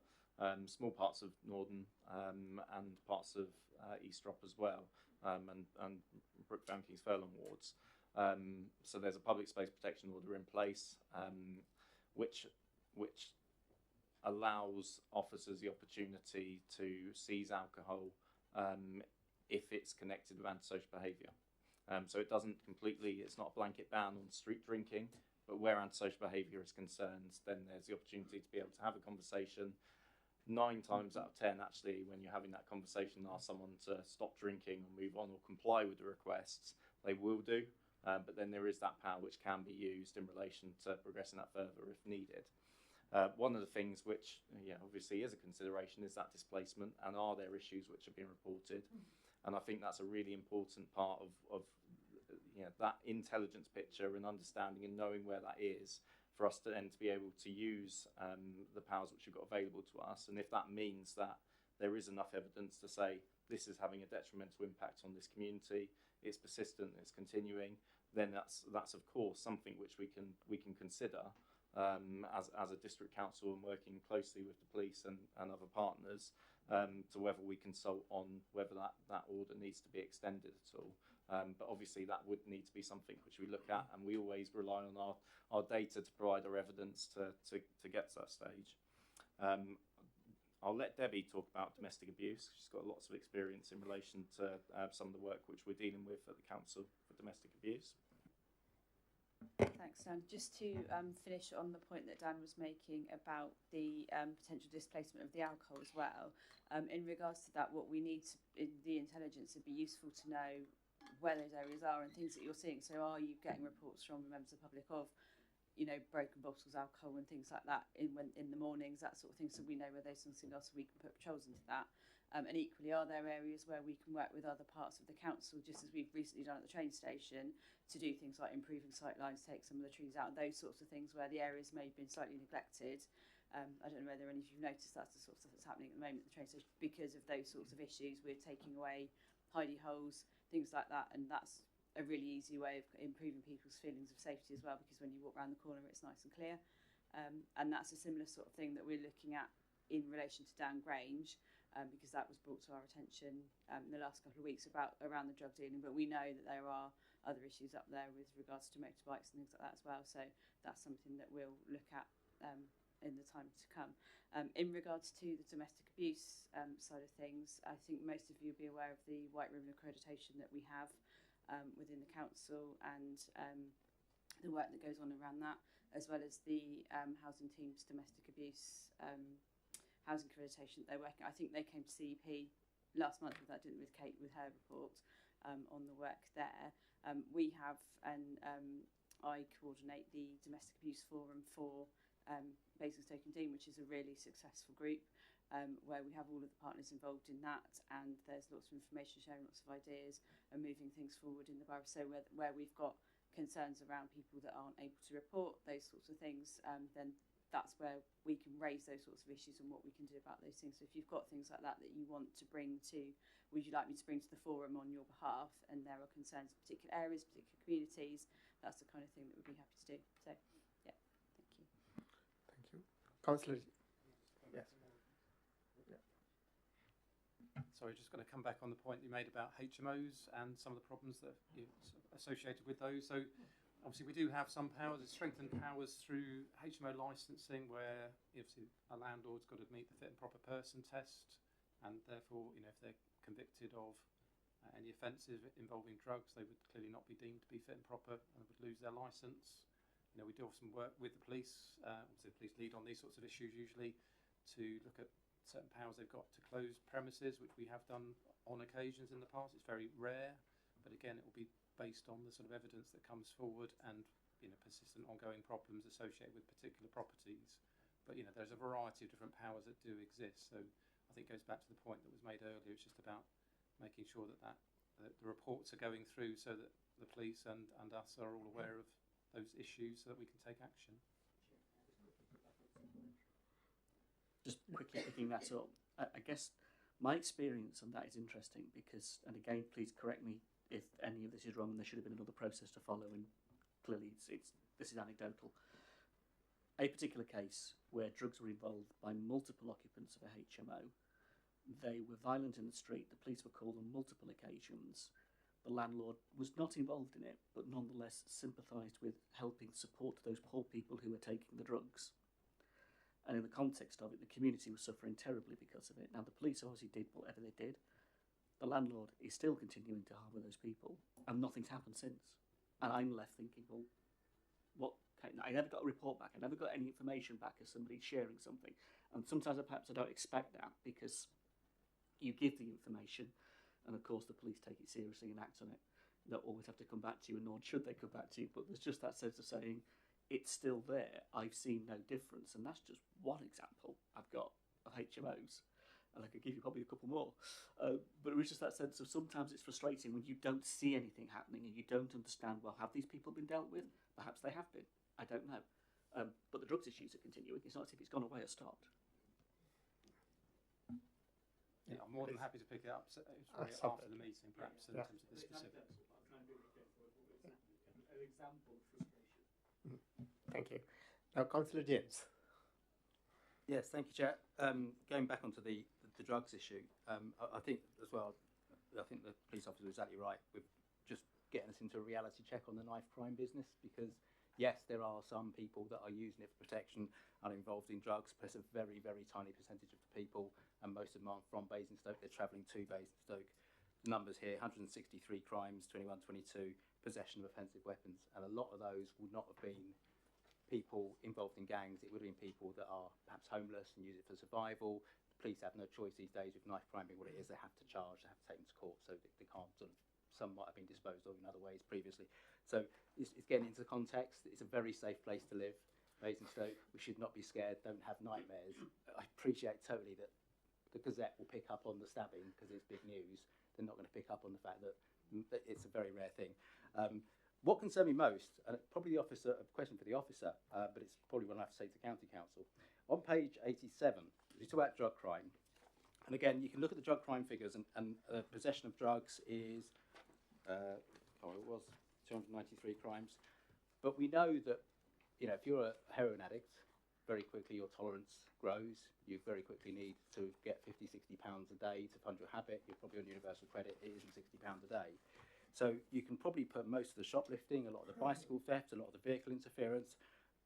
small parts of Norden and parts of Eastrop as well, and Brookdown Kings Furlong wards. So there's a public space protection order in place, which allows officers the opportunity to seize alcohol if it's connected with antisocial behaviour. So it doesn't completely, it's not a blanket ban on street drinking, but where antisocial behaviour is concerned, then there's the opportunity to be able to have a conversation. 9 times out of 10, actually, when you're having that conversation, ask someone to stop drinking or move on or comply with the requests, they will do. But then there is that power which can be used in relation to progressing that further if needed. One of the things which obviously is a consideration is that displacement, and are there issues which have been reported? And I think that's a really important part of that intelligence picture and understanding and knowing where that is for us to then to be able to use the powers which we've got available to us. And if that means that there is enough evidence to say this is having a detrimental impact on this community, it's persistent, it's continuing, then that's of course something which we can consider as a district council and working closely with the police and other partners to whether we consult on whether that order needs to be extended at all. But obviously that would need to be something which we look at, and we always rely on our data to provide our evidence to get to that stage. I'll let Debbie talk about domestic abuse. She's got lots of experience in relation to some of the work which we're dealing with at the council for domestic abuse. Thanks, Dan. Just to finish on the point that Dan was making about the potential displacement of the alcohol as well. In regards to that, what we need in the intelligence would be useful to know where those areas are and things that you're seeing. So are you getting reports from members of the public of, broken bottles, alcohol and things like that in the mornings, that sort of thing, so we know where those things are, so we can put patrols into that. And equally, are there areas where we can work with other parts of the council, just as we've recently done at the train station, to do things like improving sight lines, take some of the trees out, those sorts of things where the areas may have been slightly neglected. I don't know whether any of you've noticed that's the sort of stuff that's happening at the moment at the train station because of those sorts of issues. We're taking away hidey holes, things like that, and that's a really easy way of improving people's feelings of safety as well, because when you walk around the corner it's nice and clear. And that's a similar sort of thing that we're looking at in relation to Down Grange, because that was brought to our attention in the last couple of weeks around the drug dealing, but we know that there are other issues up there with regards to motorbikes and things like that as well, so that's something that we'll look at in the time to come. In regards to the domestic abuse side of things, I think most of you will be aware of the White Ribbon accreditation that we have within the council, and the work that goes on around that, as well as the housing team's domestic abuse housing accreditation that they're working. I think they came to CEP last month with that, didn't they, with Kate, with her report on the work there. We have, and I coordinate the Domestic Abuse Forum for Basingstoke and Dean, which is a really successful group where we have all of the partners involved in that, and there's lots of information sharing, lots of ideas, and moving things forward in the borough. So where we've got concerns around people that aren't able to report those sorts of things, then that's where we can raise those sorts of issues and what we can do about those things. So if you've got things like that that you want to bring to, would you like me to bring to the forum on your behalf, and there are concerns in particular areas, particular communities, that's the kind of thing that we'd be happy to do. So, yeah, thank you. Thank you. Councillor, yes. Sorry, just going to come back on the point you made about HMOs and some of the problems that you associated with those. So obviously we do have some powers, strengthened powers through HMO licensing, where obviously a landlord's got to meet the fit and proper person test, and therefore, you know, if they're convicted of any offences involving drugs, they would clearly not be deemed to be fit and proper and would lose their licence. You know, we do some work with the police. Obviously the police lead on these sorts of issues usually, to look at certain powers they've got to close premises, which we have done on occasions in the past. It's very rare, but again, it will be based on the sort of evidence that comes forward and, you know, persistent ongoing problems associated with particular properties. But, you know, there's a variety of different powers that do exist. So I think it goes back to the point that was made earlier. It's just about making sure that the reports are going through so that the police and us are all aware of those issues so that we can take action. Just quickly picking that up, I guess my experience on that is interesting because, and again, please correct me if any of this is wrong and there should have been another process to follow, and clearly this is anecdotal. A particular case where drugs were involved by multiple occupants of a HMO, they were violent in the street, the police were called on multiple occasions, the landlord was not involved in it, but nonetheless sympathised with helping support those poor people who were taking the drugs. And in the context of it, the community was suffering terribly because of it. Now, the police obviously did whatever they did. The landlord is still continuing to harbour those people, and nothing's happened since. And I'm left thinking, well, what? I never got a report back. I never got any information back as somebody sharing something. And sometimes perhaps I don't expect that, because you give the information, and of course the police take it seriously and act on it. They don't always have to come back to you, and nor should they come back to you. But there's just that sense of saying, it's still there, I've seen no difference. And that's just one example I've got of HMOs. And I could give you probably a couple more. But it was just that sense of sometimes it's frustrating when you don't see anything happening and you don't understand, well, have these people been dealt with? Perhaps they have been. I don't know. But the drugs issues are continuing. It's not as if it's gone away or stopped. Yeah, I'm more than happy to pick it up after the meeting, perhaps, in terms of the specifics. An example of frustration. Thank you. Now, Councillor James. Yes, thank you, Chair. Going back onto the drugs issue, I think as well, I think the police officer was exactly right with just getting us into a reality check on the knife crime business, because yes, there are some people that are using it for protection and are involved in drugs, but it's a very, very tiny percentage of the people, and most of them aren't from Basingstoke, they're travelling to Basingstoke. The numbers here, 163 crimes, 21, 22, possession of offensive weapons, and a lot of those would not have been people involved in gangs. It would have been people that are perhaps homeless and use it for survival. The police have no choice these days with knife crime being what it is. They have to charge, they have to take them to court, so they can't sort of, some might have been disposed of in other ways previously. So it's getting into the context. It's a very safe place to live, Basingstoke. We should not be scared, don't have nightmares. I appreciate totally that the Gazette will pick up on the stabbing because it's big news. They're not going to pick up on the fact that it's a very rare thing. What concerned me most, and probably a question for the officer, but it's probably one I have to say to County Council. On page 87, you talk about drug crime. And again, you can look at the drug crime figures, and possession of drugs is, it was 293 crimes. But we know that, you know, if you're a heroin addict, very quickly your tolerance grows. You very quickly need to get 50, 60 pounds a day to fund your habit. You're probably on universal credit. It isn't 60 pounds a day. So you can probably put most of the shoplifting, a lot of the bicycle theft, a lot of the vehicle interference,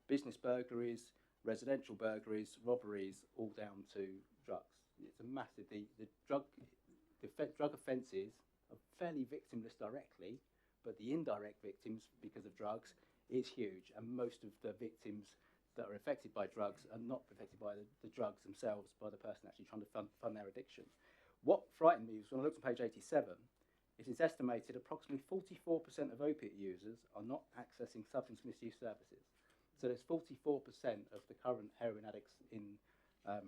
business burglaries, residential burglaries, robberies, all down to drugs. It's a massive, the drug offences are fairly victimless directly, but the indirect victims because of drugs is huge, and most of the victims that are affected by drugs are not affected by the drugs themselves, by the person actually trying to fund their addiction. What frightened me was when I looked on page 87, it is estimated approximately 44% of opiate users are not accessing substance misuse services. So there's 44% of the current heroin addicts in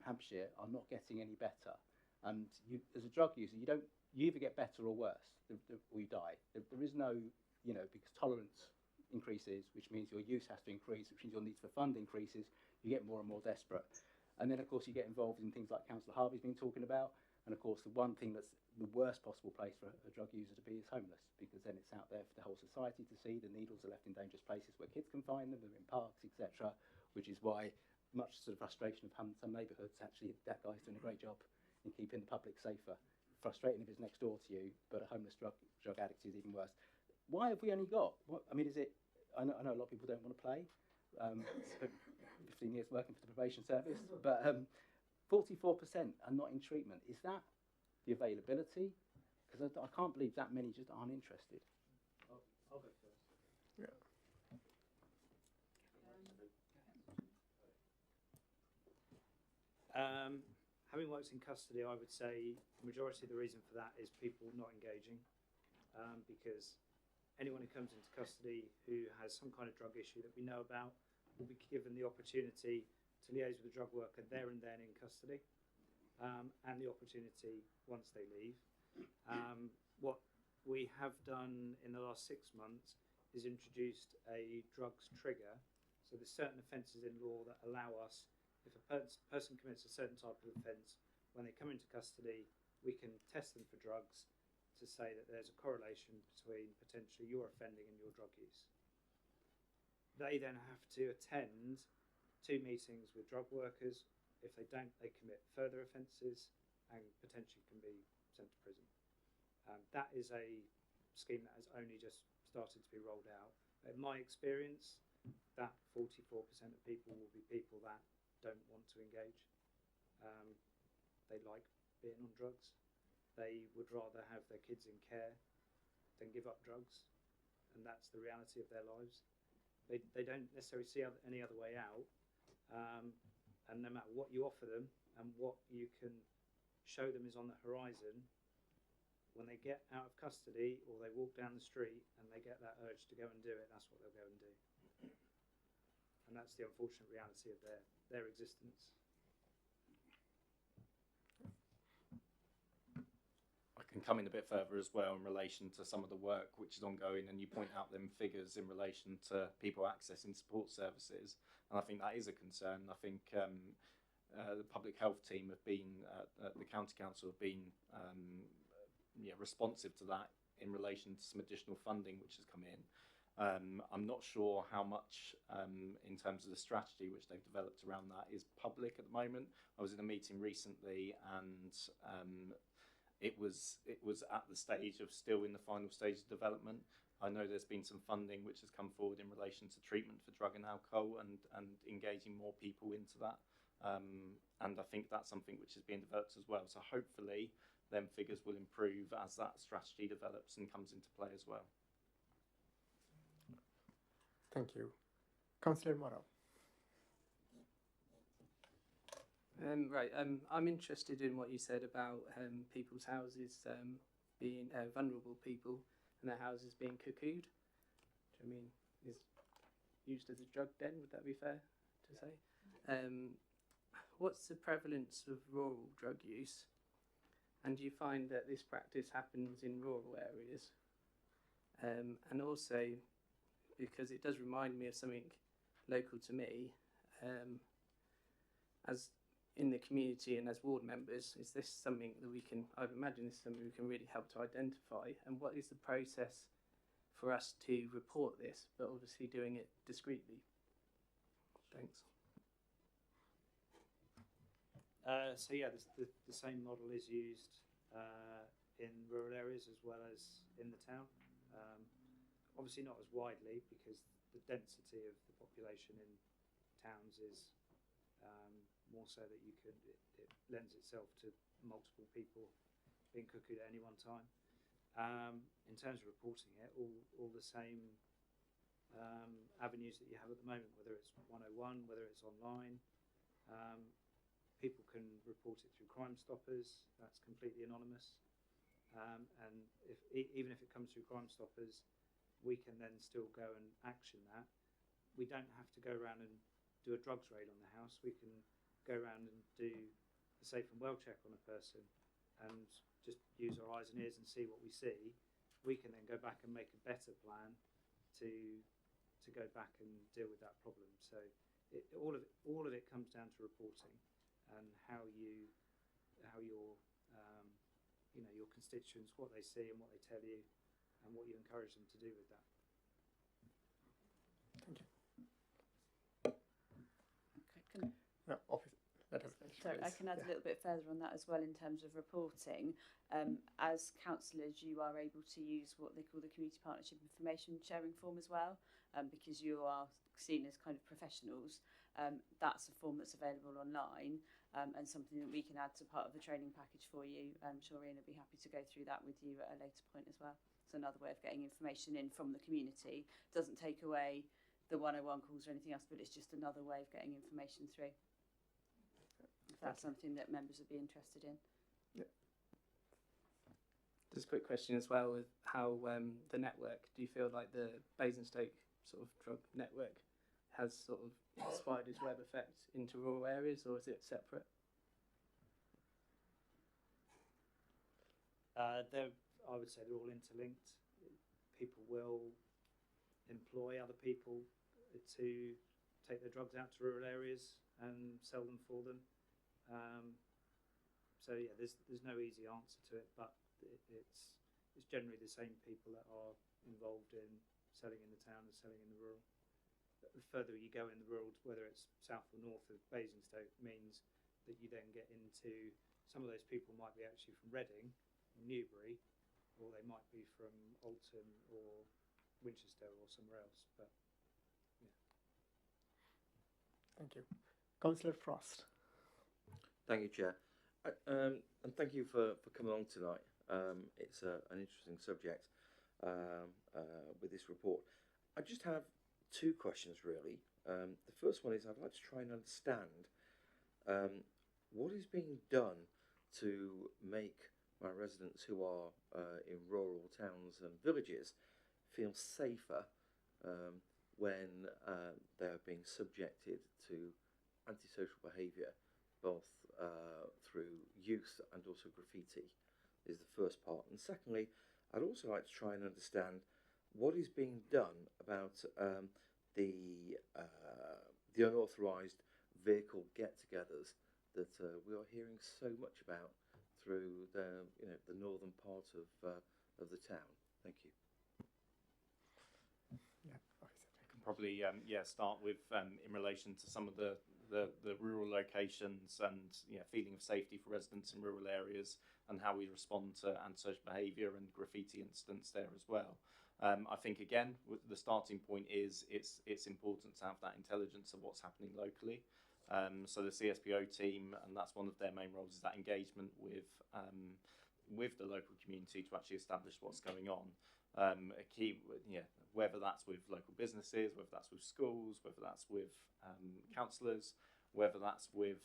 Hampshire are not getting any better. And you, as a drug user, you either get better or worse, or you die. There is no, because tolerance increases, which means your use has to increase, which means your needs for fund increases, you get more and more desperate. And then, of course, you get involved in things like Councillor Harvey's been talking about. And, of course, the one thing that's the worst possible place for a drug user to be is homeless, because then it's out there for the whole society to see. The needles are left in dangerous places where kids can find them, they're in parks, etc., which is why much sort of frustration of some neighbourhoods, actually, that guy's doing a great job in keeping the public safer. Frustrating if it's next door to you, but a homeless drug addict is even worse. Why have we only got, is it, I know a lot of people don't want to play, spent 15 years working for the probation service, but 44% are not in treatment. Is that the availability? Because I can't believe that many just aren't interested. I'll go first. Yeah. Having worked in custody, I would say the majority of the reason for that is people not engaging, because anyone who comes into custody who has some kind of drug issue that we know about will be given the opportunity to liaise with the drug worker there and then in custody, and the opportunity once they leave. What we have done in the last 6 months is introduced a drugs trigger. So there's certain offences in law that allow us, if a person commits a certain type of offence, when they come into custody, we can test them for drugs to say that there's a correlation between potentially your offending and your drug use. They then have to attend 2 meetings with drug workers. If they don't, they commit further offences and potentially can be sent to prison. That is a scheme that has only just started to be rolled out. In my experience, that 44% of people will be people that don't want to engage. They like being on drugs. They would rather have their kids in care than give up drugs, and that's the reality of their lives. They don't necessarily see any other way out, and no matter what you offer them and what you can show them is on the horizon, when they get out of custody or they walk down the street and they get that urge to go and do it, that's what they'll go and do. And that's the unfortunate reality of their existence. I can come in a bit further as well in relation to some of the work which is ongoing, and you point out them figures in relation to people accessing support services, and I think that is a concern. I think the public health team have been, the county council have been responsive to that in relation to some additional funding which has come in. I'm not sure how much in terms of the strategy which they've developed around that is public at the moment. I was in a meeting recently, and it was at the stage of still in the final stage of development. I know there's been some funding which has come forward in relation to treatment for drug and alcohol and engaging more people into that. And I think that's something which is being developed as well. So hopefully them figures will improve as that strategy develops and comes into play as well. Thank you. Councillor Morrow. I'm interested in what you said about people's houses being vulnerable people and their houses being cuckooed, which I mean is used as a drug den. Would that be fair to say? What's the prevalence of rural drug use, and do you find that this practice happens in rural areas? And also, because it does remind me of something local to me, as in the community and as ward members, is this something that we can, I would imagine this is something we can really help to identify, and what is the process for us to report this, but obviously doing it discreetly? Thanks. So yeah, the same model is used in rural areas as well as in the town. Obviously not as widely, because the density of the population in towns is more so that it lends itself to multiple people being cuckooed at any one time. In terms of reporting it, all the same avenues that you have at the moment, whether it's 101, whether it's online. People can report it through Crime Stoppers. That's completely anonymous. And even if it comes through Crime Stoppers, we can then still go and action that. We don't have to go around and do a drugs raid on the house. We can go around and do a safe and well check on a person and just use our eyes and ears and see what we see. We can then go back and make a better plan to go back and deal with that problem. So all of it comes down to reporting and how your your constituents, what they see and what they tell you, and what you encourage them to do with that. Thank you. Okay, No, so I can add a little bit further on that as well in terms of reporting. As councillors, you are able to use what they call the Community Partnership Information Sharing Form as well, because you are seen as kind of professionals. That's a form that's available online and something that we can add to part of the training package for you. I'm sure Ian will be happy to go through that with you at a later point as well. It's another way of getting information in from the community. Doesn't take away the 101 calls or anything else, but it's just another way of getting information through. If that's something that members would be interested in. Yeah. Just a quick question as well with how the network, do you feel like the Basingstoke sort of drug network has sort of spider's web effect into rural areas, or is it separate? I would say they're all interlinked. People will employ other people to take their drugs out to rural areas and sell them for them. So yeah, there's no easy answer to it, but it's generally the same people that are involved in selling in the town and selling in the rural. But the further you go in the rural, whether it's south or north of Basingstoke, means that you then get into some of those people might be actually from Reading, or Newbury, or they might be from Alton or Winchester or somewhere else. But yeah. Thank you. Councillor Frost. Thank you, Chair. And thank you for coming along tonight. It's an interesting subject with this report. I just have two questions, really. The first one is I'd like to try and understand what is being done to make my residents who are in rural towns and villages feel safer when they are being subjected to antisocial behaviour, both through youth and also graffiti, is the first part. And secondly, I'd also like to try and understand what is being done about the unauthorised vehicle get-togethers that we are hearing so much about through the northern part of the town. Thank you. Yeah, I can probably start with in relation to some of the rural locations and feeling of safety for residents in rural areas and how we respond to antisocial behaviour and graffiti incidents there as well. I think again the starting point is it's important to have that intelligence of what's happening locally. So the CSPO team, and that's one of their main roles, is that engagement with the local community to actually establish what's going on. A key, whether that's with local businesses, whether that's with schools, whether that's with councillors, whether that's with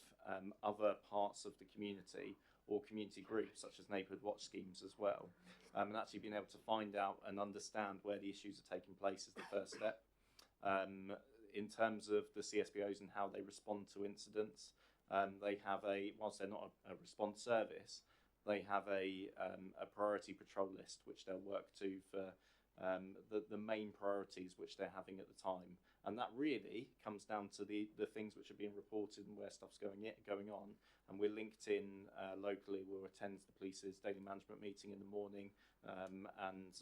other parts of the community or community groups such as neighbourhood watch schemes as well. And actually being able to find out and understand where the issues are taking place is the first step. In terms of the CSPOs and how they respond to incidents, they have whilst they're not a response service, they have a priority patrol list which they'll work to for the main priorities which they're having at the time. And that really comes down to the things which are being reported and where stuff's going on. And we're linked in locally. We'll attend the police's daily management meeting in the morning and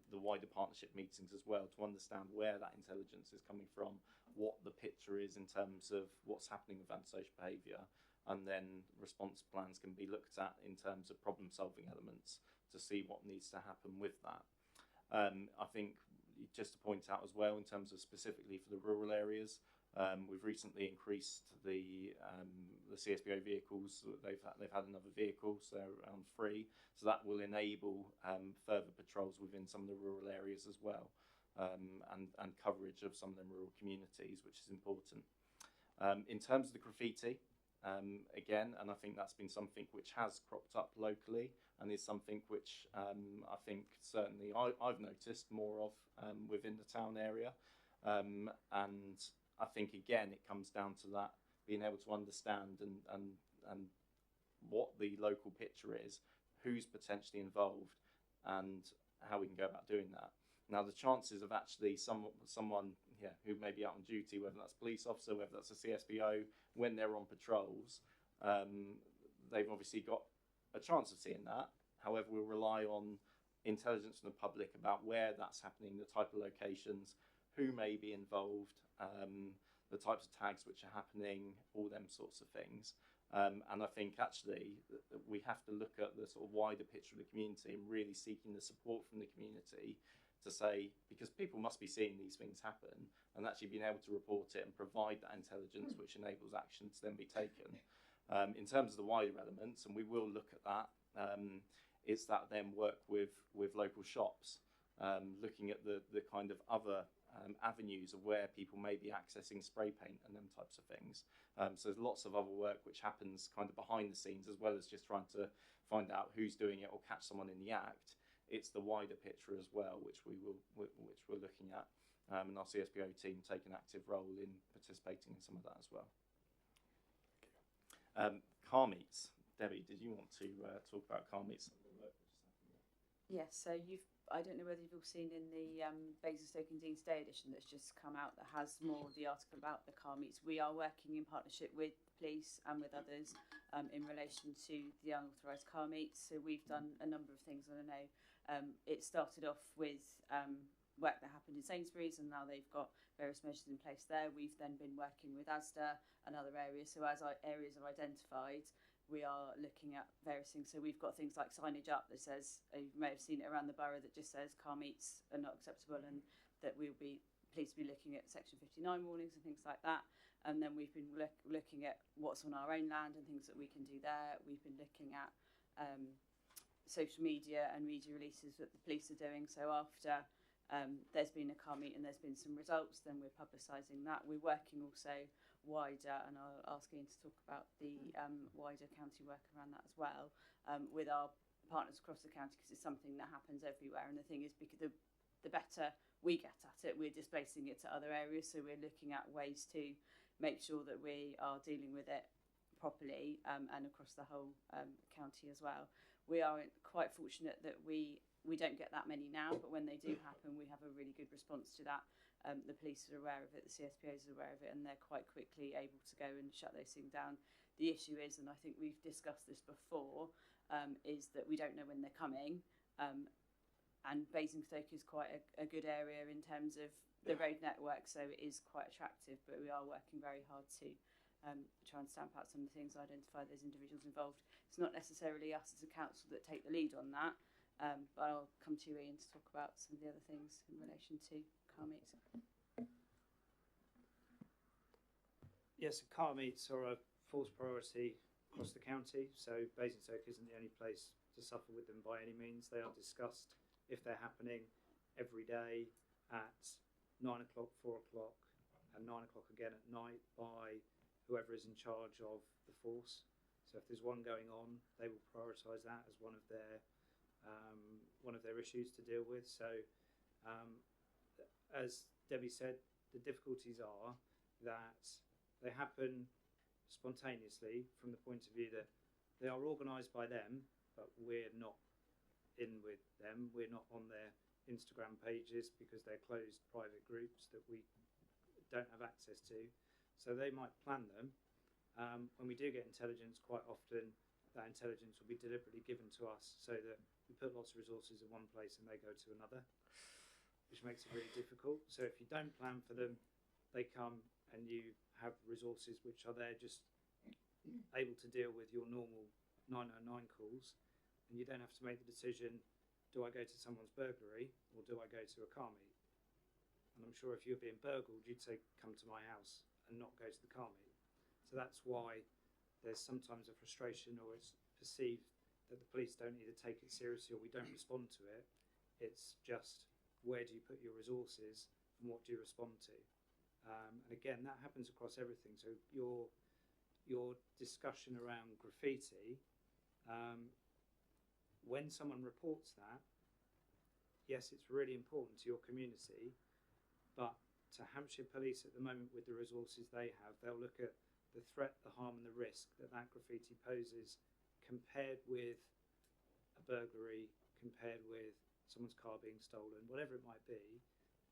the wider partnership meetings as well to understand where that intelligence is coming from, what the picture is in terms of what's happening with antisocial behaviour, and then response plans can be looked at in terms of problem solving elements to see what needs to happen with that. I think just to point out as well in terms of specifically for the rural areas, We've recently increased the CSPO vehicles. They've had another vehicle, so around 3. So that will enable further patrols within some of the rural areas as well, and coverage of some of the rural communities, which is important. In terms of the graffiti, again, and I think that's been something which has cropped up locally and is something which I think certainly I've noticed more of within the town area. And I think, again, it comes down to that, being able to understand and what the local picture is, who's potentially involved, and how we can go about doing that. Now, the chances of actually someone who may be out on duty, whether that's a police officer, whether that's a CSBO, when they're on patrols, they've obviously got a chance of seeing that. However, we'll rely on intelligence from the public about where that's happening, the type of locations, who may be involved, the types of tags which are happening, all them sorts of things. And I think actually we have to look at the sort of wider picture of the community and really seeking the support from the community to say, because people must be seeing these things happen, and actually being able to report it and provide that intelligence which enables action to then be taken. In terms of the wider elements, and we will look at that, it's that then work with local shops, looking at the kind of other avenues of where people may be accessing spray paint and them types of things. So there's lots of other work which happens kind of behind the scenes, as well as just trying to find out who's doing it or catch someone in the act. It's the wider picture as well, which we're looking at, and our CSPO team take an active role in participating in some of that as well. Car meets. Debbie, did you want to talk about car meets? Yes, so I don't know whether you've all seen in the Basingstoke and Dean's Day edition that's just come out that has more of the article about the car meets. We are working in partnership with the police and with others in relation to the unauthorised car meets. So we've done a number of things, and I know it started off with work that happened in Sainsbury's, and now they've got various measures in place there. We've then been working with Asda and other areas. So as our areas are identified, we are looking at various things. So we've got things like signage up that says, you may have seen it around the borough, that just says car meets are not acceptable, and that we'll be pleased to be looking at Section 59 warnings and things like that. And then we've been looking at what's on our own land and things that we can do there. We've been looking at social media and media releases that the police are doing. So after there's been a car meet and there's been some results, then we're publicising that. We're working also wider, and I'll ask Ian to talk about the wider county work around that as well, with our partners across the county, because it's something that happens everywhere. And the thing is, because the better we get at it, we're displacing it to other areas. So we're looking at ways to make sure that we are dealing with it properly, and across the whole county as well. We are quite fortunate that we don't get that many now, but when they do happen, we have a really good response to that. The police are aware of it, the CSPOs are aware of it, and they're quite quickly able to go and shut those things down. The issue is, and I think we've discussed this before, is that we don't know when they're coming, and Basingstoke is quite a good area in terms of the road network, so it is quite attractive, but we are working very hard to try and stamp out some of the things, identify those individuals involved. It's not necessarily us as a council that take the lead on that, but I'll come to you, Ian, to talk about some of the other things in relation to car meets. Yes, car meets are a force priority across the county, so Basingstoke isn't the only place to suffer with them by any means. They are discussed, if they're happening, every day at 9 o'clock, 4 o'clock, and 9 o'clock again at night by whoever is in charge of the force. So if there's one going on, they will prioritise that as one of their issues to deal with. So as Debbie said, the difficulties are that they happen spontaneously from the point of view that they are organised by them, but we're not in with them. We're not on their Instagram pages because they're closed private groups that we don't have access to. So they might plan them. When we do get intelligence, quite often that intelligence will be deliberately given to us so that we put lots of resources in one place and they go to another, which makes it really difficult. So if you don't plan for them, they come and you have resources which are there just able to deal with your normal 909 calls, and you don't have to make the decision, do I go to someone's burglary or do I go to a car meet? And I'm sure if you were being burgled, you'd say, come to my house and not go to the car meet. So that's why there's sometimes a frustration, or it's perceived that the police don't either take it seriously or we don't respond to it. It's just, where do you put your resources and what do you respond to? And again, that happens across everything. So your discussion around graffiti, when someone reports that, yes, it's really important to your community, but to Hampshire Police at the moment, with the resources they have, they'll look at the threat, the harm and the risk that that graffiti poses compared with a burglary, compared with someone's car being stolen, whatever it might be,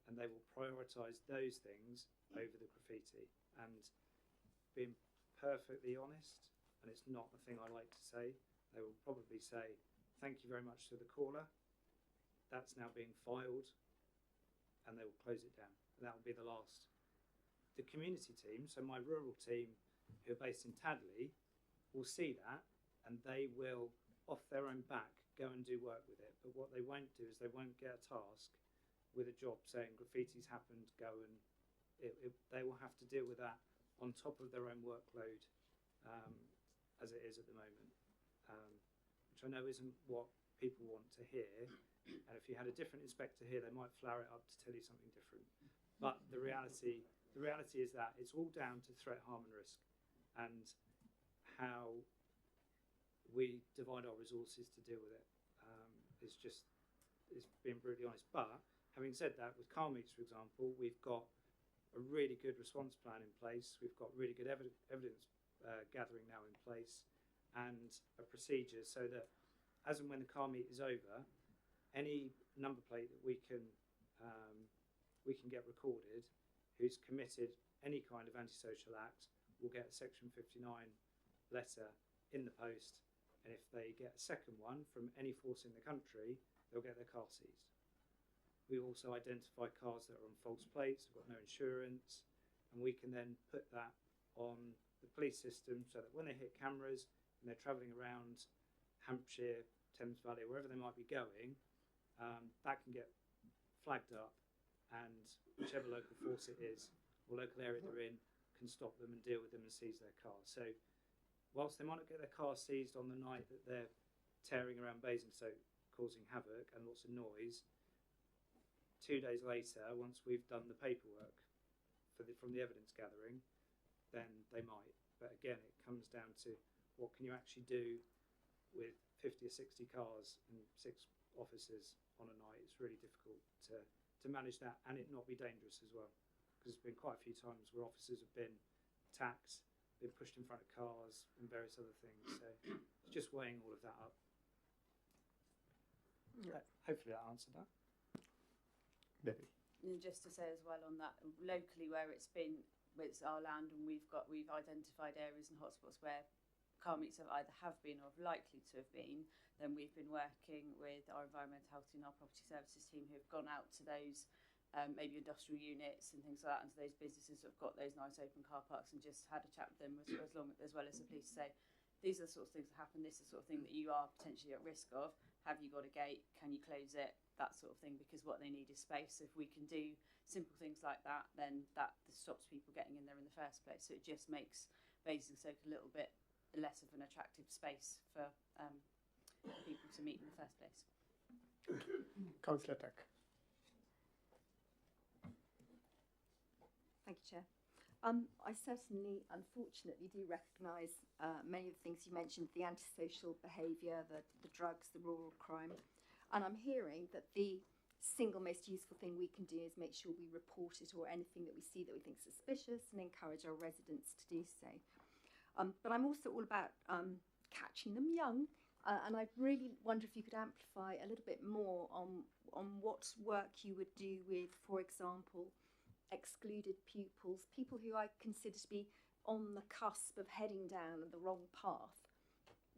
and they will prioritise those things over the graffiti. And being perfectly honest, and it's not the thing I like to say, they will probably say, thank you very much to the caller, that's now being filed, and they will close it down. And that will be the last. The community team, so my rural team who are based in Tadley, will see that, and they will, off their own back, go and do work with it. But what they won't do is they won't get a task with a job saying graffiti's happened, go and they will have to deal with that on top of their own workload, as it is at the moment, which I know isn't what people want to hear. And if you had a different inspector here, they might flower it up to tell you something different. But the reality is that it's all down to threat, harm and risk, and how we divide our resources to deal with it. It's being brutally honest. But having said that, with car meets, for example, we've got a really good response plan in place. We've got really good evidence gathering now in place, and a procedure so that as and when the car meet is over, any number plate that we can get recorded who's committed any kind of antisocial act will get a Section 59 letter in the post, and if they get a second one from any force in the country, they'll get their car seized. We also identify cars that are on false plates, have got no insurance, and we can then put that on the police system so that when they hit cameras and they're travelling around Hampshire, Thames Valley, wherever they might be going, that can get flagged up, and whichever local force it is or local area they're in can stop them and deal with them and seize their car. So whilst they might not get their car seized on the night that they're tearing around Basingstoke causing havoc and lots of noise, 2 days later, once we've done the paperwork from the evidence gathering, then they might. But again, it comes down to what can you actually do with 50 or 60 cars and 6 officers on a night. It's really difficult to manage that and it not be dangerous as well, because there's been quite a few times where officers have been attacked, been pushed in front of cars and various other things. So it's just weighing all of that up. Hopefully that answered that. Debbie. And just to say as well on that, locally where it's our land and we've identified areas and hotspots where car meets have been or have likely to have been, then we've been working with our environmental health and our property services team who have gone out to those maybe industrial units and things like that, and to those businesses that have got those nice open car parks, and just had a chat with them as well as the police to say, these are the sorts of things that happen, this is the sort of thing that you are potentially at risk of, have you got a gate, can you close it, that sort of thing, because what they need is space. So if we can do simple things like that, then that stops people getting in there in the first place. So it just makes Basingstoke a little bit less of an attractive space for people to meet in the first place. Councillor Tuck. Thank you, Chair. I certainly, unfortunately, do recognise many of the things you mentioned, the antisocial behaviour, the drugs, the rural crime. And I'm hearing that the single most useful thing we can do is make sure we report it, or anything that we see that we think suspicious, and encourage our residents to do so. But I'm also all about catching them young. And I really wonder if you could amplify a little bit more on what work you would do with, for example, excluded pupils, people who I consider to be on the cusp of heading down the wrong path.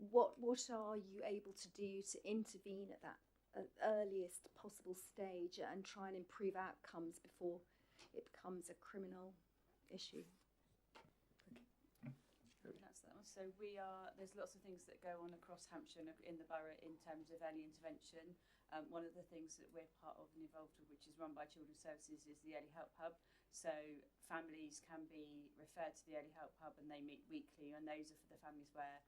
What are you able to do to intervene at that earliest possible stage and try and improve outcomes before it becomes a criminal issue? That's that one. So there's lots of things that go on across Hampshire in the borough in terms of early intervention. One of the things that we're part of and involved with, which is run by Children's Services, is the Early Help Hub. So families can be referred to the Early Help Hub and they meet weekly, and those are for the families where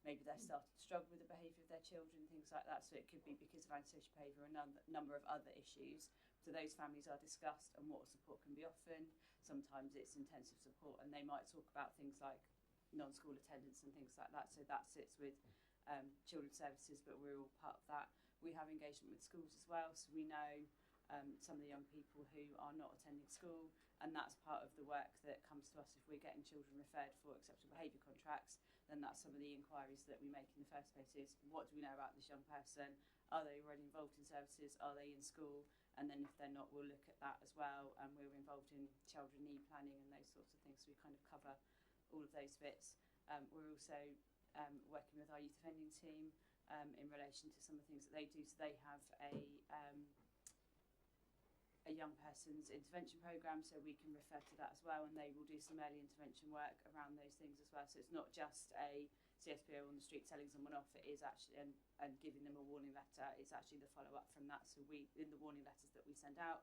maybe they're starting to struggle with the behaviour of their children, things like that. So it could be because of antisocial behaviour and a number of other issues. So those families are discussed and what support can be offered. Sometimes it's intensive support, and they might talk about things like non-school attendance and things like that. So that sits with Children's Services, but we're all part of that. We have engagement with schools as well, so we know some of the young people who are not attending school, and that's part of the work that comes to us if we're getting children referred for acceptable behaviour contracts. Then that's some of the inquiries that we make in the first place is, what do we know about this young person? Are they already involved in services? Are they in school? And then if they're not, we'll look at that as well. And we're involved in child and need planning and those sorts of things, so we kind of cover all of those bits. We're also working with our youth offending team in relation to some of the things that they do. So they have a young person's intervention programme, so we can refer to that as well, and they will do some early intervention work around those things as well. So it's not just a CSPO on the street telling someone off, it is actually, and giving them a warning letter, it's actually the follow-up from that. So we, in the warning letters that we send out,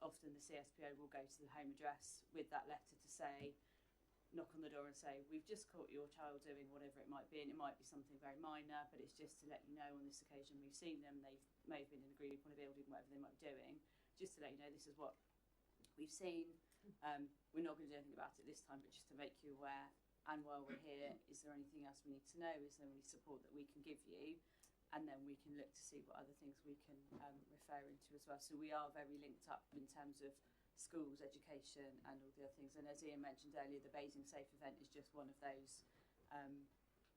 often the CSPO will go to the home address with that letter to say, knock on the door and say, we've just caught your child doing whatever it might be, and it might be something very minor, but it's just to let you know on this occasion we've seen them, they may have been in a group on a building, whatever they might be doing, just to let you know this is what we've seen. We're not going to do anything about it this time, but just to make you aware. And while we're here, is there anything else we need to know? Is there any support that we can give you? And then we can look to see what other things we can refer into as well. So we are very linked up in terms of schools, education, and all the other things. And as Ian mentioned earlier, the Basingstoke event is just one of those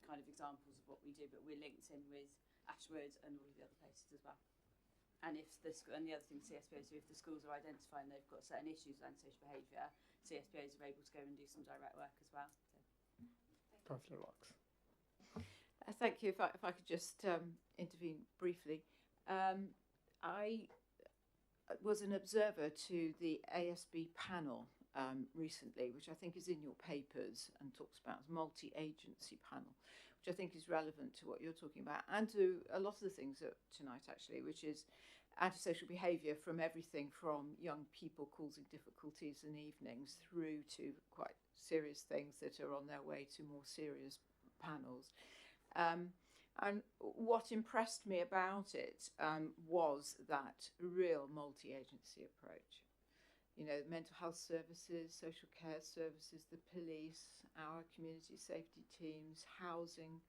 kind of examples of what we do. But we're linked in with Ashwood and all of the other places as well. And if the and the other thing CSPOs do, if the schools are identifying they've got certain issues with antisocial behaviour, CSPOs are able to go and do some direct work as well. So. Councillor Rocks. Thank you. If I could just intervene briefly. I was an observer to the ASB panel recently, which I think is in your papers and talks about as multi-agency panel, which I think is relevant to what you're talking about and to a lot of the things tonight actually, which is antisocial behaviour from everything from young people causing difficulties in evenings through to quite serious things that are on their way to more serious panels. And what impressed me about it was that real multi-agency approach. You know, mental health services, social care services, the police, our community safety teams, housing,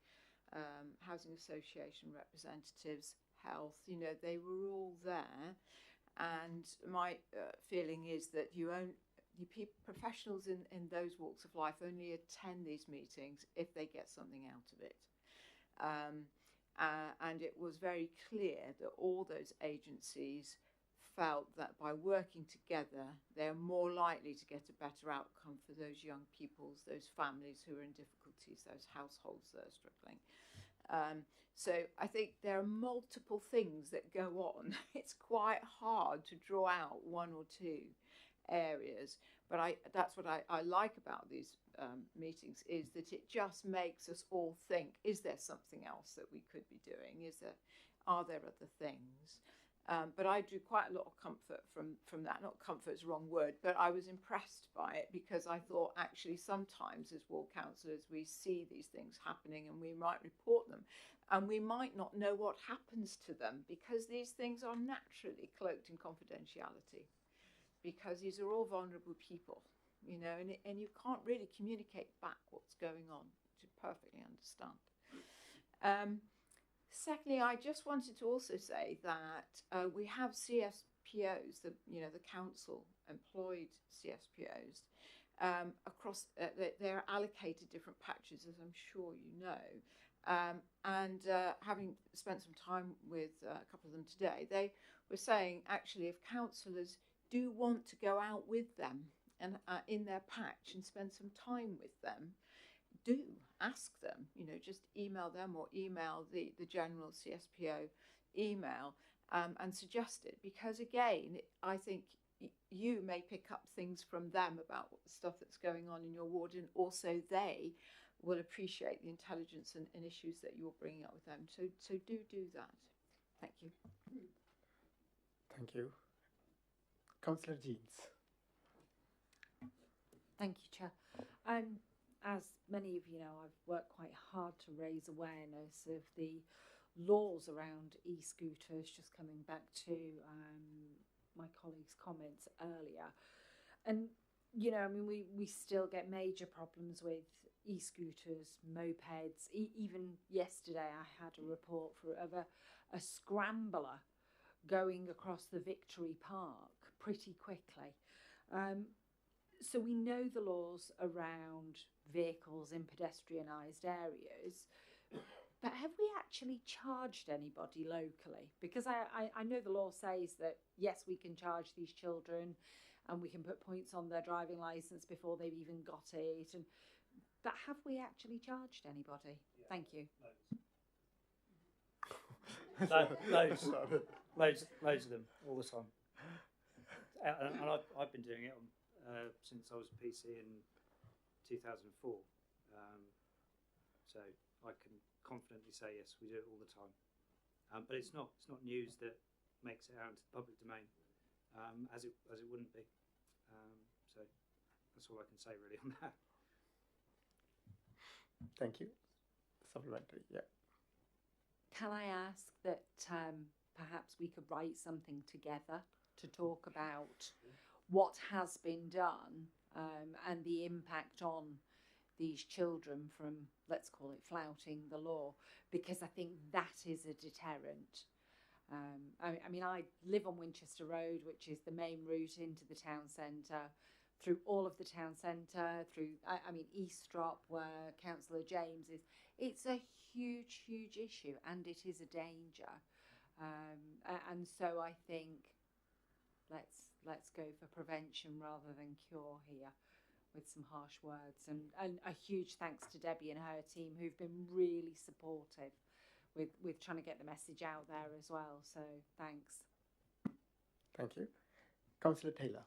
housing association representatives, health, you know, they were all there. And my feeling is that professionals in those walks of life only attend these meetings if they get something out of it. And it was very clear that all those agencies felt that by working together, they're more likely to get a better outcome for those young peoples, those families who are in difficulties, those households that are struggling. So I think there are multiple things that go on. It's quite hard to draw out one or two areas, but that's what I like about these meetings, is that it just makes us all think, is there something else that we could be doing? Are there other things? But I drew quite a lot of comfort from that. Not comfort is the wrong word, but I was impressed by it because I thought actually sometimes as ward councillors we see these things happening and we might report them and we might not know what happens to them because these things are naturally cloaked in confidentiality because these are all vulnerable people, you know, and you can't really communicate back what's going on to perfectly understand. Secondly, I just wanted to also say that we have CSPOs, the council employed CSPOs across. They're allocated different patches, as I'm sure you know. And having spent some time with a couple of them today, they were saying actually if councillors do want to go out with them and in their patch and spend some time with them, do ask them, you know, just email them or email the general CSPO email and suggest it, because again I think you may pick up things from them about stuff that's going on in your ward, and also they will appreciate the intelligence and issues that you're bringing up with them, so do that. Thank you. Thank you. Councillor Jeans. Thank you, Chair. As many of you know, I've worked quite hard to raise awareness of the laws around e-scooters, just coming back to my colleague's comments earlier. And, you know, I mean, we still get major problems with e-scooters, mopeds. Even yesterday I had a report of a scrambler going across the Victory Park pretty quickly. So we know the laws around vehicles in pedestrianised areas, but have we actually charged anybody locally? Because I know the law says that, yes, we can charge these children and we can put points on their driving licence before they've even got it. But have we actually charged anybody? Yeah. Thank you. Loads of them, all the time. And I've been doing it since I was a PC in 2004. So I can confidently say, yes, we do it all the time. But it's not news that makes it out into the public domain, as it wouldn't be. So that's all I can say really on that. Thank you. Supplementary, yeah. Can I ask that perhaps we could write something together to talk about what has been done and the impact on these children from, let's call it, flouting the law, because I think that is a deterrent. I mean, I live on Winchester Road, which is the main route into the town centre, through all of the town centre, through, I mean, Eastrop, where Councillor James is. It's a huge, huge issue, and it is a danger. And so I think let's go for prevention rather than cure here, with some harsh words. And a huge thanks to Debbie and her team, who've been really supportive with trying to get the message out there as well. So thanks. Thank you. Councillor Taylor.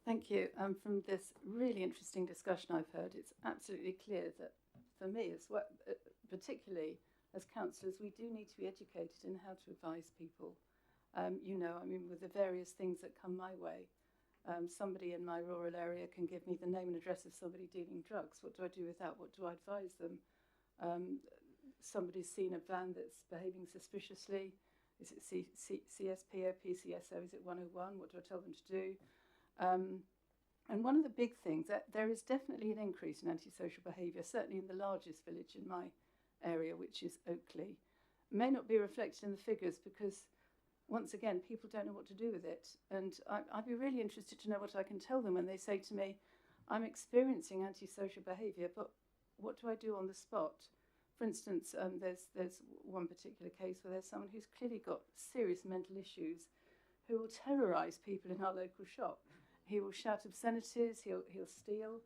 Thank you. From this really interesting discussion I've heard, it's absolutely clear that for me, as well, particularly as councillors, we do need to be educated in how to advise people. You know, I mean, with the various things that come my way, somebody in my rural area can give me the name and address of somebody dealing drugs. What do I do with that? What do I advise them? Somebody's seen a van that's behaving suspiciously. Is it CSP or PCSO? Is it 101? What do I tell them to do? And one of the big things, that there is definitely an increase in antisocial behaviour, certainly in the largest village in my area, which is Oakley. It may not be reflected in the figures because, once again, people don't know what to do with it. And I'd be really interested to know what I can tell them when they say to me, I'm experiencing antisocial behaviour, but what do I do on the spot? For instance, there's one particular case where there's someone who's clearly got serious mental issues who will terrorise people in our local shop. He will shout obscenities, he'll steal.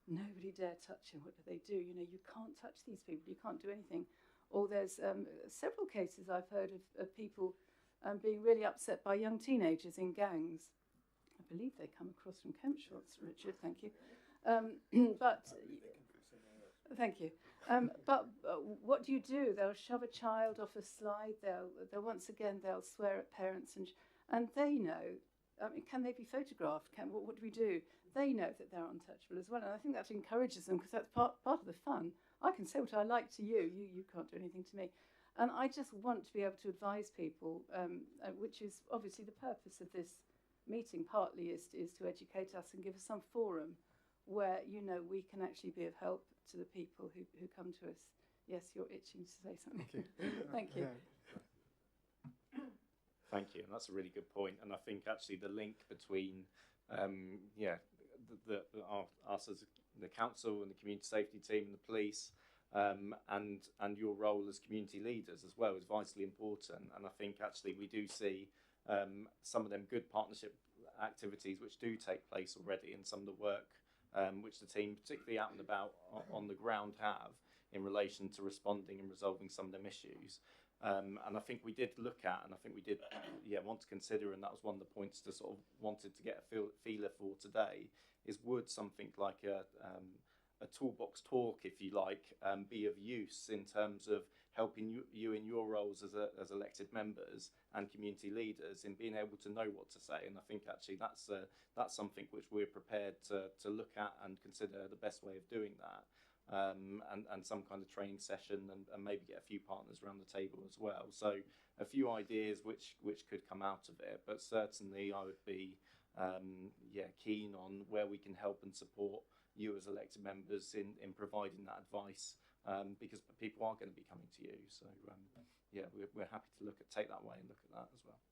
Nobody dare touch him. What do? You know, you can't touch these people, you can't do anything. Or there's several cases I've heard of people being really upset by young teenagers in gangs. I believe they come across from Kempshire, Richard, thank you. Thank you. But what do? They'll shove a child off a slide, they'll once again, they'll swear at parents, and they know. I mean, can they be photographed? What do we do? They know that they're untouchable as well, and I think that encourages them because that's part of the fun. I can say what I like to you, you can't do anything to me. And I just want to be able to advise people, which is obviously the purpose of this meeting, partly is to educate us and give us some forum where, you know, we can actually be of help to the people who come to us. Yes, you're itching to say something. Thank you. Thank you, and that's a really good point. And I think actually the link between, us as the council and the community safety team and the police, and your role as community leaders as well is vitally important. And I think actually we do see some of them good partnership activities which do take place already, and some of the work which the team, particularly out and about on the ground, have in relation to responding and resolving some of them issues. And I think we did look at, and I think we did, want to consider, and that was one of the points to sort of wanted to get a feeler for today, is would something like a toolbox talk, if you like, be of use in terms of helping you in your roles as elected members and community leaders in being able to know what to say. And I think actually that's something which we're prepared to look at and consider the best way of doing that. And some kind of training session and maybe get a few partners around the table as well. So a few ideas which could come out of it, but certainly I would be keen on where we can help and support you as elected members in providing that advice, because people are going to be coming to you. So we're happy to take that way and look at that as well.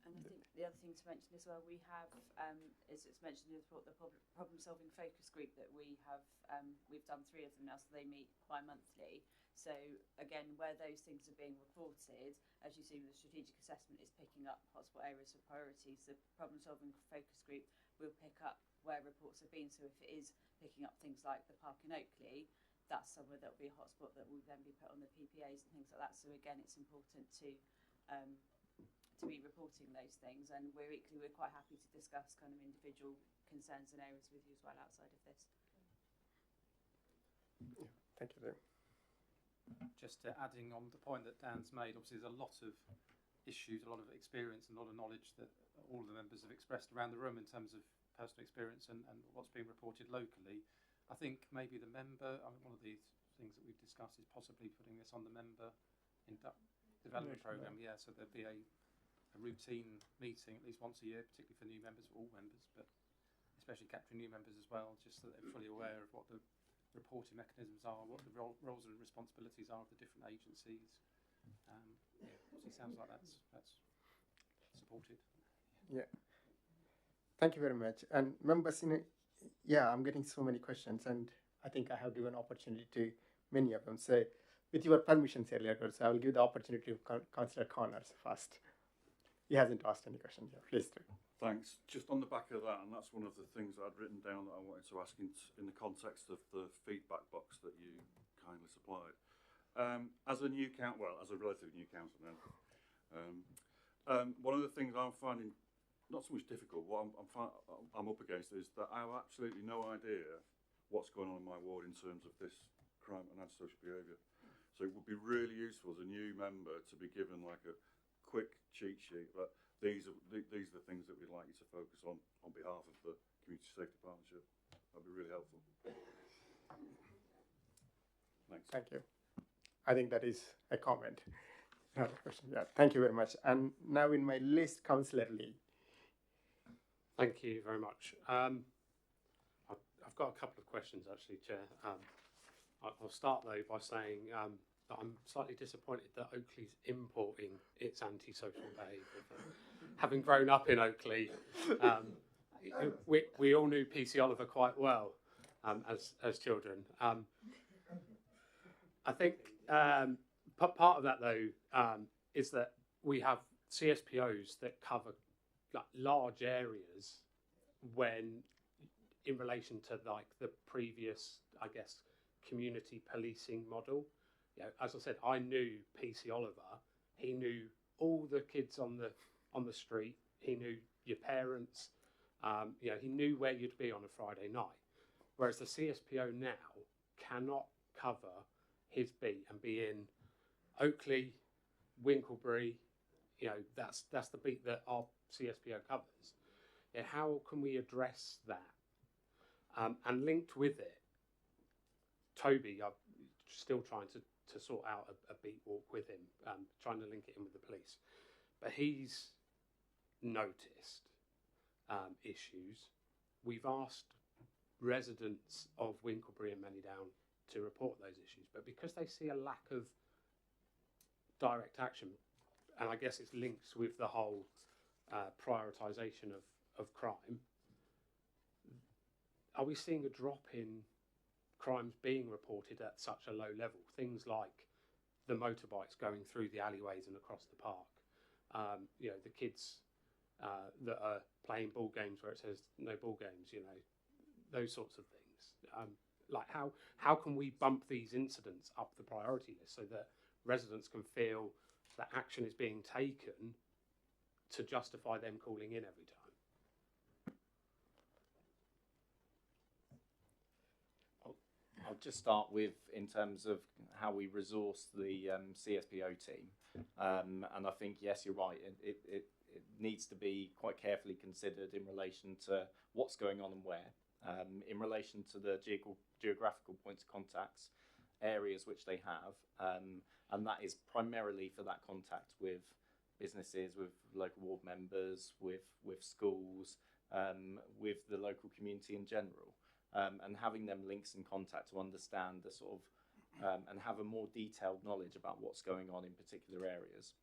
And I think the other thing to mention as well, we have, as it's mentioned in the report, the problem-solving focus group that we have. We've done 3 of them now, so they meet bi-monthly. So again, where those things are being reported, as you see, the strategic assessment is picking up hotspot areas of priorities. The problem-solving focus group will pick up where reports have been. So if it is picking up things like the park in Oakley, that's somewhere that will be a hotspot that will then be put on the PPAs and things like that. So again, it's important to be reporting those things, and we're quite happy to discuss kind of individual concerns and areas with you as well outside of this. Yeah, thank you. Just adding on the point that Dan's made, obviously there's a lot of issues, a lot of experience and a lot of knowledge that all of the members have expressed around the room in terms of personal experience and what's being reported locally. I think maybe the member, one of the things that we've discussed is possibly putting this on the member development programme, so there'd be a routine meeting at least once a year, particularly for new members, for all members, but especially capturing new members as well, just so that they're fully aware of what the reporting mechanisms are, what the roles and responsibilities are of the different agencies. Obviously sounds like that's supported. Yeah. Thank you very much. And members, I'm getting so many questions, and I think I have given opportunity to many of them. So with your permissions earlier, so I will give the opportunity to Councillor Connors first. He hasn't asked any questions yet. Please do. Thanks. Just on the back of that, and that's one of the things that I'd written down that I wanted to ask in the context of the feedback box that you kindly supplied. As a relatively new council now, one of the things I'm finding not so much difficult, what I'm up against is that I have absolutely no idea what's going on in my ward in terms of this crime and antisocial behaviour. So it would be really useful as a new member to be given like a quick cheat sheet that these are the things that we'd like you to focus on behalf of the Community Safety Partnership. That'd be really helpful. Thanks. Thank you. I think that is a comment, not a question. Yeah, thank you very much. And now in my list, Councillor Lee. Thank you very much. I've got a couple of questions actually, Chair. I'll start though by saying that I'm slightly disappointed that Oakley's importing its antisocial behaviour. Having grown up in Oakley, we all knew PC Oliver quite well as children. I think part of that though is that we have CSPOs that cover like large areas when in relation to like the previous, I guess, community policing model. As I said, I knew PC Oliver. He knew all the kids on the street. He knew your parents. He knew where you'd be on a Friday night. Whereas the CSPO now cannot cover his beat and be in Oakley, Winklebury. That's the beat that our CSPO covers. How can we address that? And linked with it, Toby, I'm still trying to sort out a beat walk with him, trying to link it in with the police. But he's noticed issues. We've asked residents of Winklebury and Manydown to report those issues, but because they see a lack of direct action, and I guess it's linked with the whole prioritisation of crime, are we seeing a drop in crimes being reported at such a low level? Things like the motorbikes going through the alleyways and across the park, the kids that are playing ball games where it says no ball games, those sorts of things. Like how can we bump these incidents up the priority list so that residents can feel that action is being taken to justify them calling in every time? I'll just start with in terms of how we resource the CSPO team, and I think yes, you're right. It needs to be quite carefully considered in relation to what's going on and where. In relation to the geographical points of contacts, areas which they have, and that is primarily for that contact with businesses, with local ward members, with schools, with the local community in general. And having them links in contact to understand the sort of and have a more detailed knowledge about what's going on in particular areas.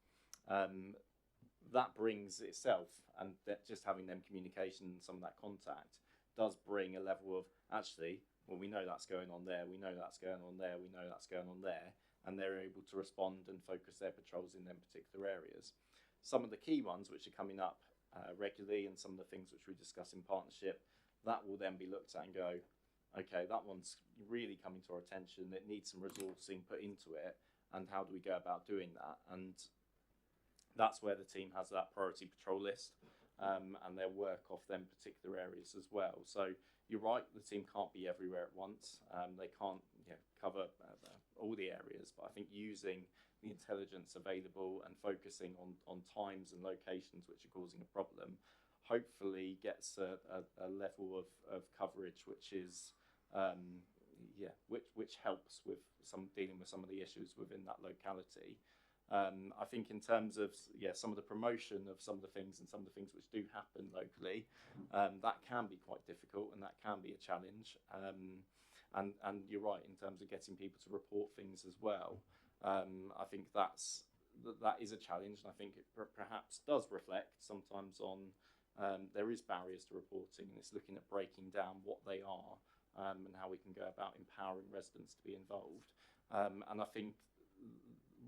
That brings itself, and that just having them communication and some of that contact does bring a level of actually, well, we know that's going on there, we know that's going on there, we know that's going on there, and they're able to respond and focus their patrols in them particular areas. Some of the key ones which are coming up regularly, and some of the things which we discuss in partnership, that will then be looked at and go, okay, that one's really coming to our attention, it needs some resourcing put into it, and how do we go about doing that? And that's where the team has that priority patrol list, and they'll work off them particular areas as well. So you're right, the team can't be everywhere at once, they can't cover all the areas, but I think using the intelligence available and focusing on times and locations which are causing a problem hopefully gets a level of coverage which is which helps with dealing with some of the issues within that locality. I think in terms of some of the promotion of some of the things and some of the things which do happen locally, that can be quite difficult and that can be a challenge. And you're right in terms of getting people to report things as well. I think that is a challenge, and I think it perhaps does reflect sometimes on there is barriers to reporting, and it's looking at breaking down what they are and how we can go about empowering residents to be involved. And I think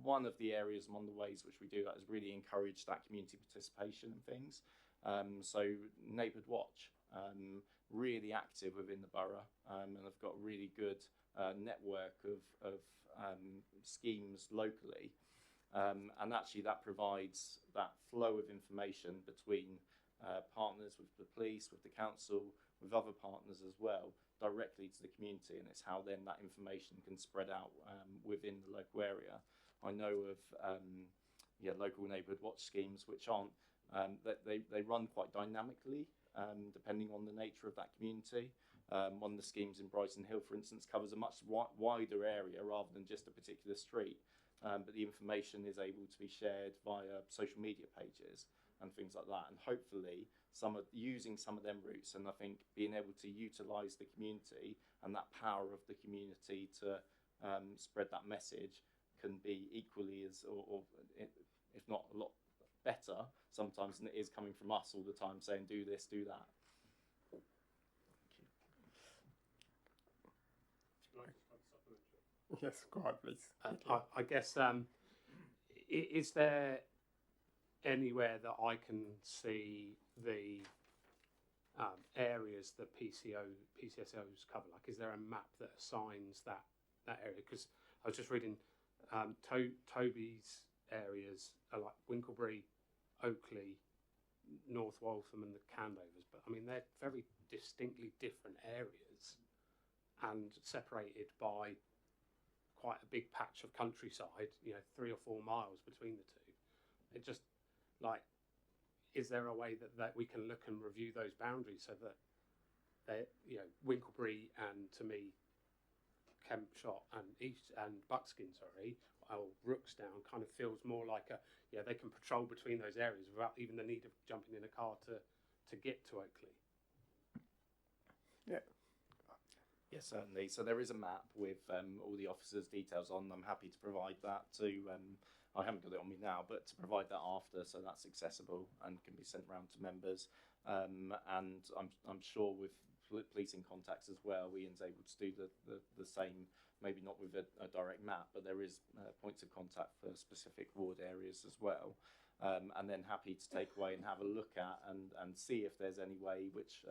one of the areas and one of the ways which we do that is really encourage that community participation and things. So Neighbourhood Watch, really active within the borough, and have got a really good network of schemes locally. And actually that provides that flow of information between partners, with the police, with the council, with other partners as well, directly to the community, and it's how then that information can spread out within the local area. I know of local neighbourhood watch schemes which aren't they run quite dynamically depending on the nature of that community. One of the schemes in Brighton Hill, for instance, covers a much wider area rather than just a particular street, but the information is able to be shared via social media pages and things like that, and hopefully using some of them routes, and I think being able to utilise the community and that power of the community to spread that message can be equally as, or if not a lot better sometimes than it is coming from us all the time saying do this, do that. Yes, go on, please. I guess, is there anywhere that I can see the areas that PCSOs cover? Like, is there a map that assigns that area? Because I was just reading Toby's areas are like Winklebury, Oakley, North Waltham and the Candovers, but I mean they're very distinctly different areas and separated by quite a big patch of countryside, 3 or 4 miles between the two. It just, like, is there a way that we can look and review those boundaries so that they, Winklebury and, to me, Kempshott and Buckskin, or Rooksdown kind of feels more like they can patrol between those areas without even the need of jumping in a car to get to Oakley. Yeah. Yes, certainly. So there is a map with all the officers' details on. I'm happy to provide that to, I haven't got it on me now, but to provide that after, so that's accessible and can be sent around to members. And I'm sure with policing contacts as well, Ian's able to do the same, maybe not with a direct map, but there is points of contact for specific ward areas as well. And then happy to take away and have a look at and see if there's any way which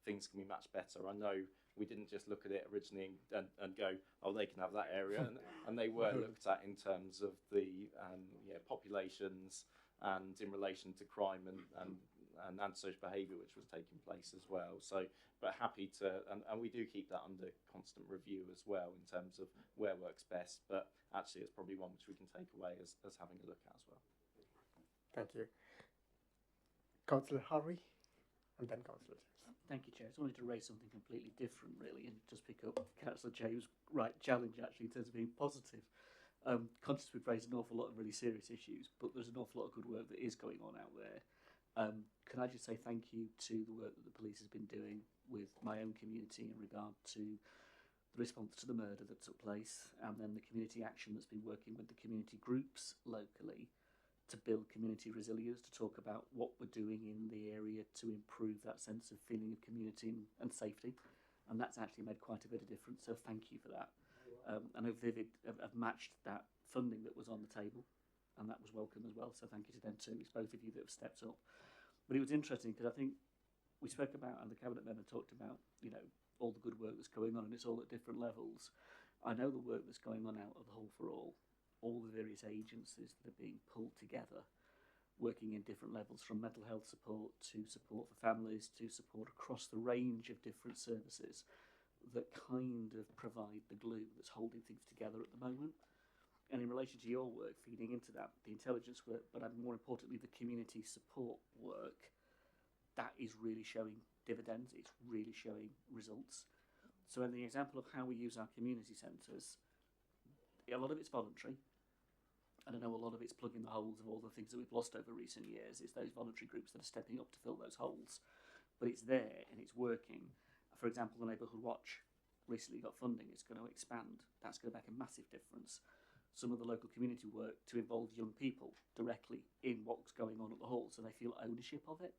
things can be much better. I know we didn't just look at it originally and go, oh, they can have that area, and they were looked at in terms of the populations and in relation to crime and and antisocial behaviour which was taking place as well. So, but happy to, and we do keep that under constant review as well in terms of where works best. But actually, it's probably one which we can take away as having a look at as well. Thank you. Councillor Harvey, and then Councillor James. Thank you, Chair. I just wanted to raise something completely different, really, and just pick up Councillor James' right challenge, actually, in terms of being positive. Conscious we've raised an awful lot of really serious issues, but there's an awful lot of good work that is going on out there. Can I just say thank you to the work that the police has been doing with my own community in regard to the response to the murder that took place, and then the community action that's been working with the community groups locally to build community resilience, to talk about what we're doing in the area to improve that sense of feeling of community and safety. And that's actually made quite a bit of difference, so thank you for that. I know Vivid have matched that funding that was on the table, and that was welcome as well, so thank you to them too. It's both of you that have stepped up. But it was interesting because I think we spoke about, and the Cabinet member talked about, you know, all the good work that's going on, and it's all at different levels. I know the work that's going on out of the Hall for all the various agencies that are being pulled together, working in different levels, from mental health support to support for families to support across the range of different services that kind of provide the glue that's holding things together at the moment. And in relation to your work, feeding into that, the intelligence work, but more importantly, the community support work, that is really showing dividends, it's really showing results. So in the example of how we use our community centres, a lot of it's voluntary, and I know a lot of it's plugging the holes of all the things that we've lost over recent years. It's those voluntary groups that are stepping up to fill those holes, but it's there and it's working. For example, the Neighbourhood Watch recently got funding. It's going to expand. That's going to make a massive difference. Some of the local community work to involve young people directly in what's going on at the hall, so they feel ownership of it.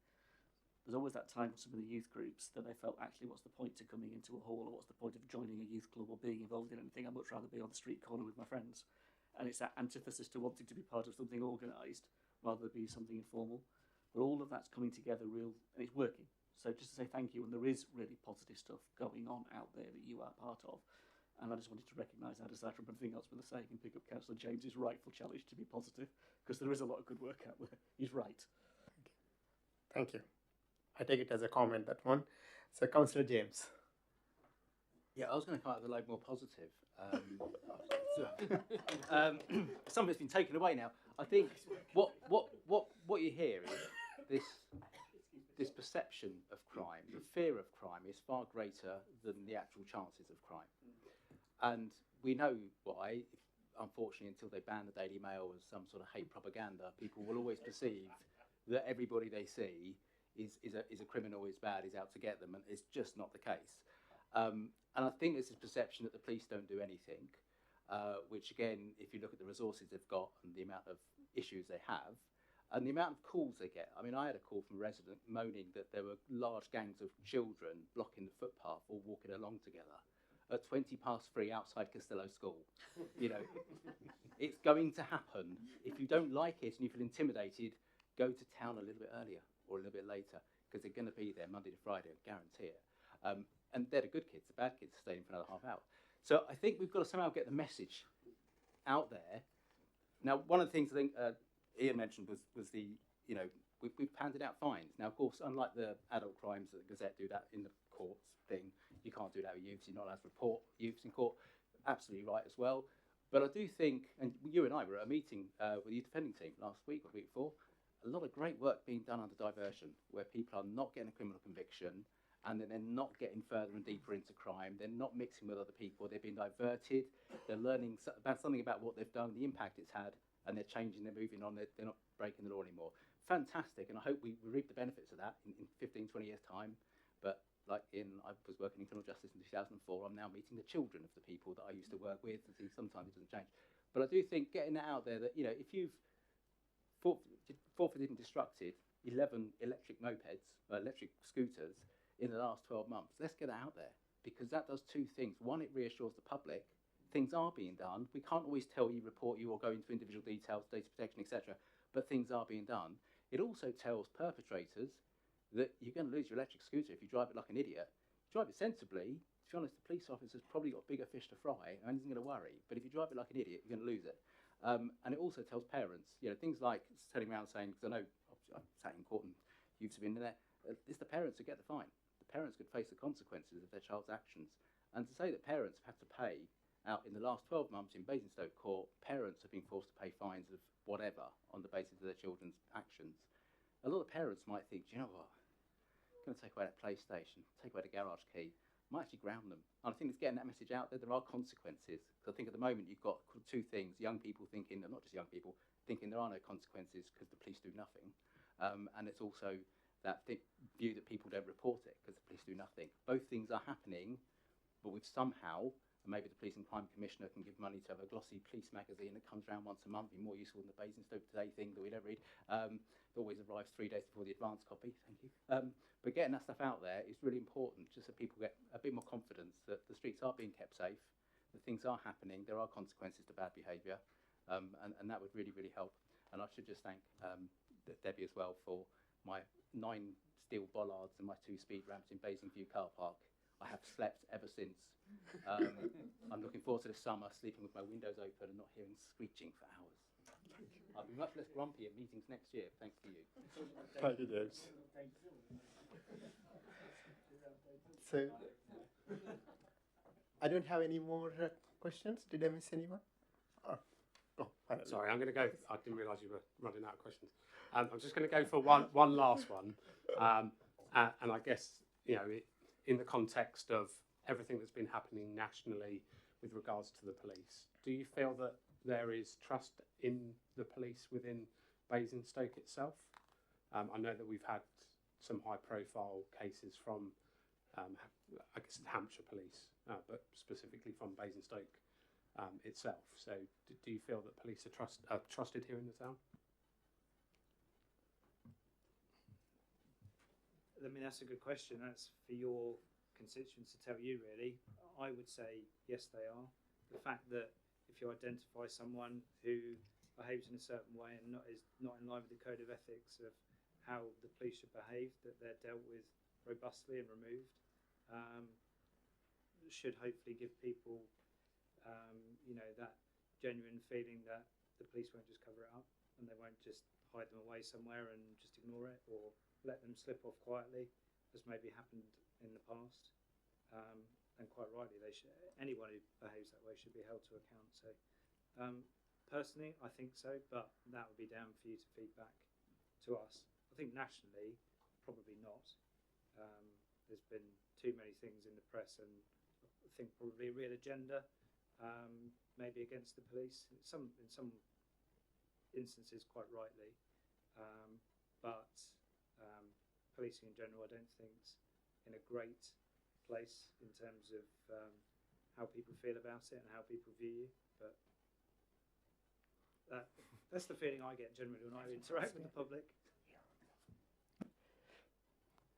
There's always that time for some of the youth groups that they felt, actually, what's the point of coming into a hall, or what's the point of joining a youth club or being involved in anything? I'd much rather be on the street corner with my friends. And it's that antithesis to wanting to be part of something organised rather than be something informal. But all of that's coming together and it's working. So just to say thank you, and there is really positive stuff going on out there that you are part of. And I just wanted to recognise that aside from everything else we're saying, and pick up Councillor James's rightful challenge to be positive, because there is a lot of good work out there. He's right. Thank you. I take it as a comment, that one. So, Councillor James. Yeah, I was going to come out with a load more positive. Some of it's been taken away now. I think what you hear is this perception of crime, the fear of crime, is far greater than the actual chances of crime. And we know why. Unfortunately, until they ban the Daily Mail as some sort of hate propaganda, people will always perceive that everybody they see is a criminal, is bad, is out to get them, and it's just not the case. And I think there's this perception that the police don't do anything, which again, if you look at the resources they've got and the amount of issues they have, and the amount of calls they get. I mean, I had a call from a resident moaning that there were large gangs of children blocking the footpath or walking along together at 3:20 outside Costello School. You know, it's going to happen. If you don't like it and you feel intimidated, go to town a little bit earlier or a little bit later, because they're going to be there Monday to Friday, I guarantee it. And they're the good kids. The bad kids are staying for another half hour. So I think we've got to somehow get the message out there. Now, one of the things I think Ian mentioned was the, you know, we've handed out fines. Now, of course, unlike the adult crimes that the Gazette do that in the courts thing, you can't do that with youths. You're not allowed to report youths in court. Absolutely right as well. But I do think, and you and I were at a meeting with the youth defending team last week or the week before, a lot of great work being done under diversion, where people are not getting a criminal conviction, and then they're not getting further and deeper into crime. They're not mixing with other people. They're being diverted. They're learning about something about what they've done, the impact it's had, and they're changing, they're moving on. They're not breaking the law anymore. Fantastic, and I hope we reap the benefits of that in 15, 20 years' time. But like I was working in criminal justice in 2004, I'm now meeting the children of the people that I used to work with, and see, sometimes it doesn't change. But I do think getting that out there that, you know, if you've forfeited and destructed 11 electric mopeds, electric scooters in the last 12 months, let's get it out there, because that does two things. One, it reassures the public things are being done. We can't always tell you, report you, or go into individual details, data protection, etc., but things are being done. It also tells perpetrators that you're going to lose your electric scooter if you drive it like an idiot. Drive it sensibly. To be honest, the police officer's probably got bigger fish to fry and isn't going to worry. But if you drive it like an idiot, you're going to lose it. And it also tells parents, you know, things like turning around saying, because I know I've sat in court and youths have been in there. It's the parents who get the fine. The parents could face the consequences of their child's actions. And to say that parents have had to pay out in the last 12 months in Basingstoke Court, parents have been forced to pay fines of whatever on the basis of their children's actions. A lot of parents might think, do you know what? I'm going to take away that PlayStation, take away the garage key, might actually ground them. And I think it's getting that message out there. There are consequences. Because I think at the moment you've got two things: young people thinking, and not just young people, thinking there are no consequences because the police do nothing. And it's also that view that people don't report it because the police do nothing. Both things are happening, but with somehow, and maybe the Police and Crime Commissioner can give money to have a glossy police magazine that comes around once a month, be more useful than the Basingstoke Today thing that we don't read. It always arrives 3 days before the advance copy, thank you. But getting that stuff out there is really important, just so people get a bit more confidence that the streets are being kept safe, that things are happening, there are consequences to bad behaviour, and that would really, really help. And I should just thank Debbie as well for my 9 steel bollards and my 2 speed ramps in Basingview car park. I have slept ever since. I'm looking forward to the summer, sleeping with my windows open and not hearing screeching for hours. I'll be much less grumpy at meetings next year, thanks to you. Thank you, James. So, I don't have any more questions. Did I miss anyone? Sorry, I'm going to go. I didn't realise you were running out of questions. I'm just going to go for one last one. And I guess, in the context of everything that's been happening nationally with regards to the police, do you feel that there is trust in the police within Basingstoke itself? I know that we've had some high-profile cases from, I guess, the Hampshire police, but specifically from Basingstoke itself. So, do you feel that police are trusted here in the town? I mean, that's a good question. That's for your constituents to tell you, really. I would say yes, they are. The fact that if you identify someone who behaves in a certain way and is not in line with the code of ethics of how the police should behave, that they're dealt with robustly and removed, should hopefully give people, that genuine feeling that the police won't just cover it up and they won't just hide them away somewhere and just ignore it or let them slip off quietly, as maybe happened in the past. And quite rightly, anyone who behaves that way should be held to account. So, personally, I think so, but that would be down for you to feed back to us. I think nationally, probably not. There's been too many things in the press, and I think probably a real agenda, maybe against the police. In some instances, quite rightly, but policing in general, I don't think's in a great place in terms of how people feel about it and how people view you. But that's the feeling I get generally when I interact with the public.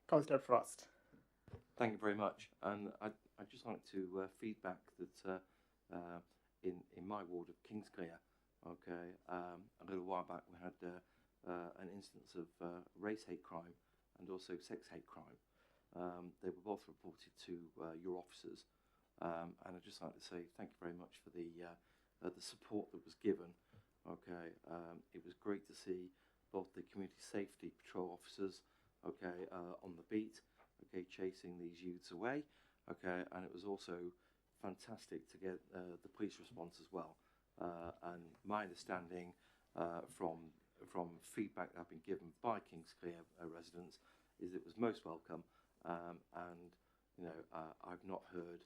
Councillor Frost. Thank you very much. And I'd just like to feedback that in my ward of Kingsclear, a little while back we had an instance of race hate crime and also sex hate crime. They were both reported to your officers, and I'd just like to say thank you very much for the support that was given. It was great to see both the community safety patrol officers, on the beat, chasing these youths away, and it was also fantastic to get the police response as well. And my understanding from feedback that I've been given by Kingsclear residents is it was most welcome, and I've not heard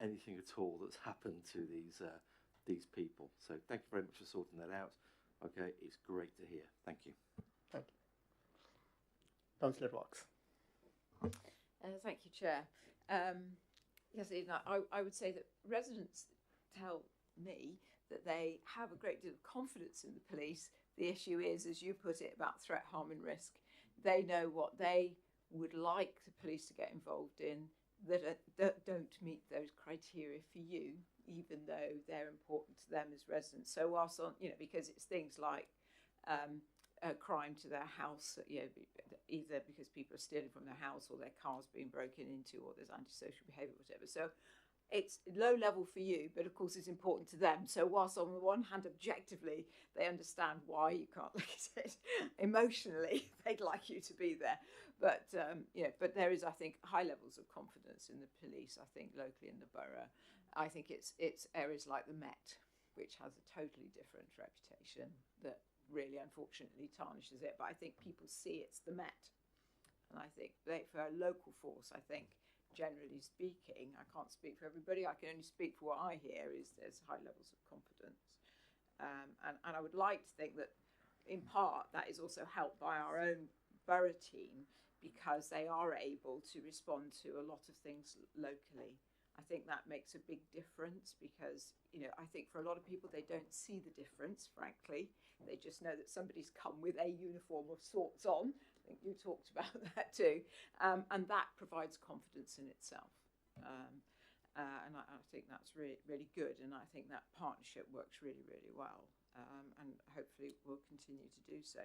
anything at all that's happened to these people. So thank you very much for sorting that out. It's great to hear. Thank you. Thank you. Councillor Fox. Thank you, Chair. Yes, I would say that residents tell me that they have a great deal of confidence in the police. The issue is, as you put it, about threat, harm and risk. They know what they would like the police to get involved in that don't meet those criteria for you, even though they're important to them as residents. So whilst because it's things like a crime to their house, either because people are stealing from their house or their car's being broken into or there's antisocial behaviour, whatever. So it's low level for you, but of course it's important to them. So whilst on the one hand, objectively, they understand why you can't look at it, emotionally, they'd like you to be there. But but there is, I think, high levels of confidence in the police, I think, locally in the borough. I think it's areas like the Met, which has a totally different reputation that really unfortunately tarnishes it. But I think people see it's the Met. And I think for a local force, I think, generally speaking, I can't speak for everybody, I can only speak for what I hear, is there's high levels of confidence. And I would like to think that, in part, that is also helped by our own borough team, because they are able to respond to a lot of things locally. I think that makes a big difference, because, I think for a lot of people, they don't see the difference, frankly. They just know that somebody's come with a uniform of sorts on. I think you talked about that too. And that provides confidence in itself. And I think that's really, really good. And I think that partnership works really, really well. And hopefully will continue to do so.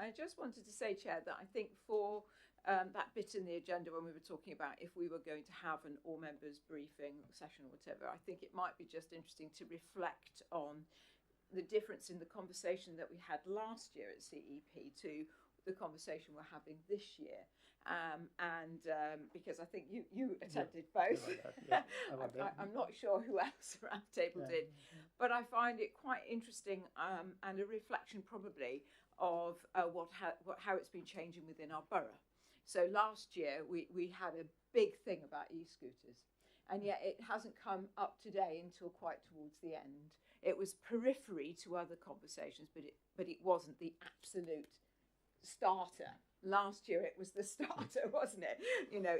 I just wanted to say, Chair, that I think for that bit in the agenda when we were talking about if we were going to have an all-members briefing session or whatever, I think it might be just interesting to reflect on the difference in the conversation that we had last year at CEP to the conversation we're having this year. Because I think you attended both. I'm not sure who else around the table did, but I find it quite interesting and a reflection probably of how it's been changing within our borough. So last year we had a big thing about e-scooters, and yet it hasn't come up today until quite towards the end. It was periphery to other conversations, but it wasn't the absolute starter. Last year it was the starter, wasn't it?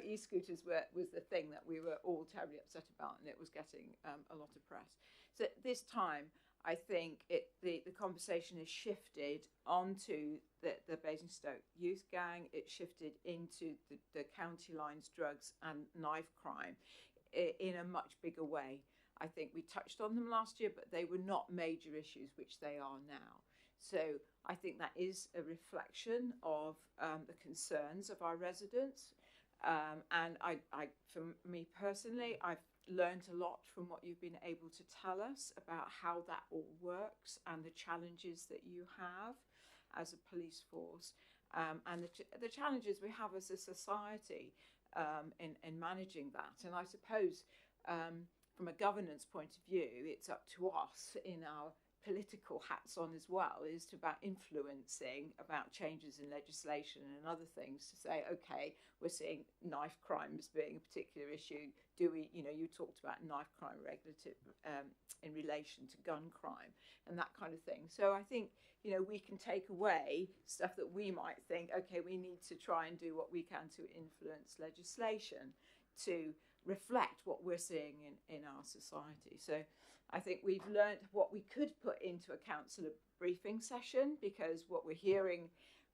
E-scooters was the thing that we were all terribly upset about, and it was getting a lot of press. So this time, I think the conversation has shifted onto the Basingstoke youth gang. It shifted into the county lines drugs and knife crime in a much bigger way. I think we touched on them last year, but they were not major issues, which they are now. So I think that is a reflection of the concerns of our residents. And for me personally, I've learned a lot from what you've been able to tell us about how that all works and the challenges that you have as a police force, and the challenges we have as a society in managing that. And I suppose from a governance point of view, it's up to us in our political hats on as well, is about influencing about changes in legislation and other things to say, okay, we're seeing knife crime as being a particular issue. Do we, you talked about knife crime regulative in relation to gun crime and that kind of thing. So I think, we can take away stuff that we might think, okay, we need to try and do what we can to influence legislation to reflect what we're seeing in our society. So I think we've learned what we could put into a councillor briefing session, because what we're hearing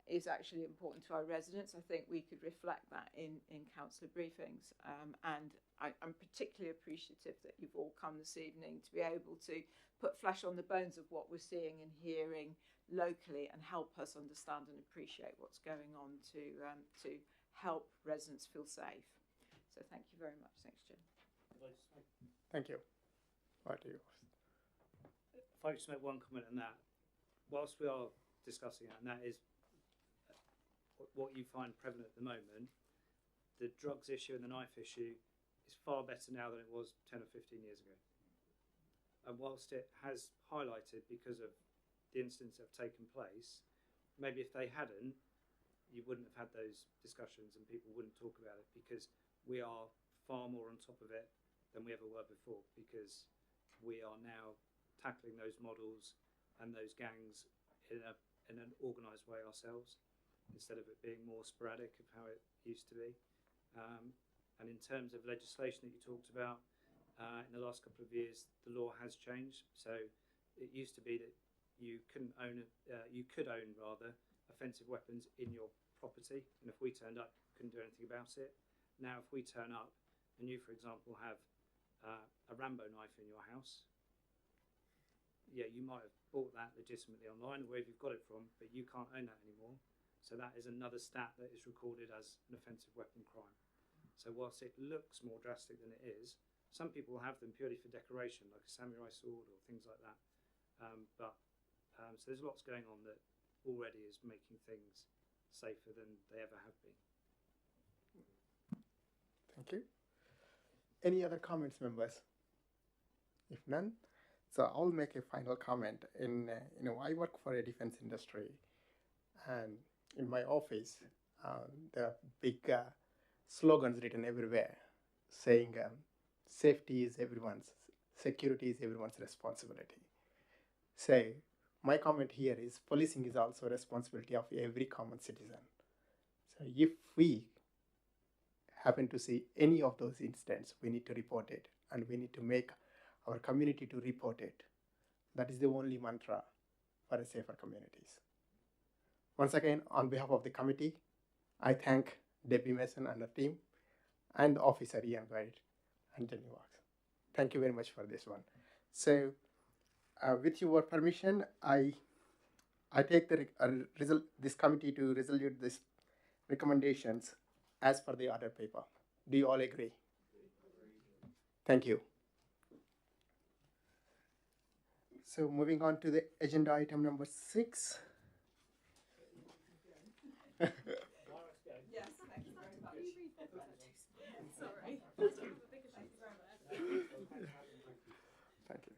is actually important to our residents. I think we could reflect that in councillor briefings. And I'm particularly appreciative that you've all come this evening to be able to put flesh on the bones of what we're seeing and hearing locally and help us understand and appreciate what's going on to help residents feel safe. So thank you very much. Thanks, Jim. Thank you. Right to you. If I just make one comment on that, whilst we are discussing it, and that is what you find prevalent at the moment, the drugs issue and the knife issue is far better now than it was 10 or 15 years ago. And whilst it has highlighted because of the incidents that have taken place, maybe if they hadn't, you wouldn't have had those discussions and people wouldn't talk about it, because we are far more on top of it than we ever were before, because we are now tackling those models and those gangs in an organised way ourselves, instead of it being more sporadic of how it used to be. And in terms of legislation that you talked about, in the last couple of years, the law has changed. So it used to be that you could own offensive weapons in your property, and if we turned up, couldn't do anything about it. Now, if we turn up and you, for example, have a Rambo knife in your house, yeah, you might have bought that legitimately online or wherever you've got it from, but you can't own that anymore. So that is another stat that is recorded as an offensive weapon crime. So whilst it looks more drastic than it is, some people have them purely for decoration, like a samurai sword or things like that. So there's lots going on that already is making things safer than they ever have been. Thank you. Any other comments, members? If none, so I'll make a final comment. I work for a defense industry, and in my office, there are big slogans written everywhere saying safety is everyone's, security is everyone's responsibility. So my comment here is policing is also a responsibility of every common citizen. So if we happen to see any of those incidents, we need to report it, and we need to make our community to report it. That is the only mantra for a safer communities. Once again, on behalf of the committee, I thank Debbie Mason and her team, and Officer Ian Wright and Jenny Wax. Thank you very much for this one. So, with your permission, I take this committee to resolve these recommendations as per the order paper. Do you all agree? Thank you. So moving on to the agenda item number 6. Yes, thank you very much. Sorry. Thank you.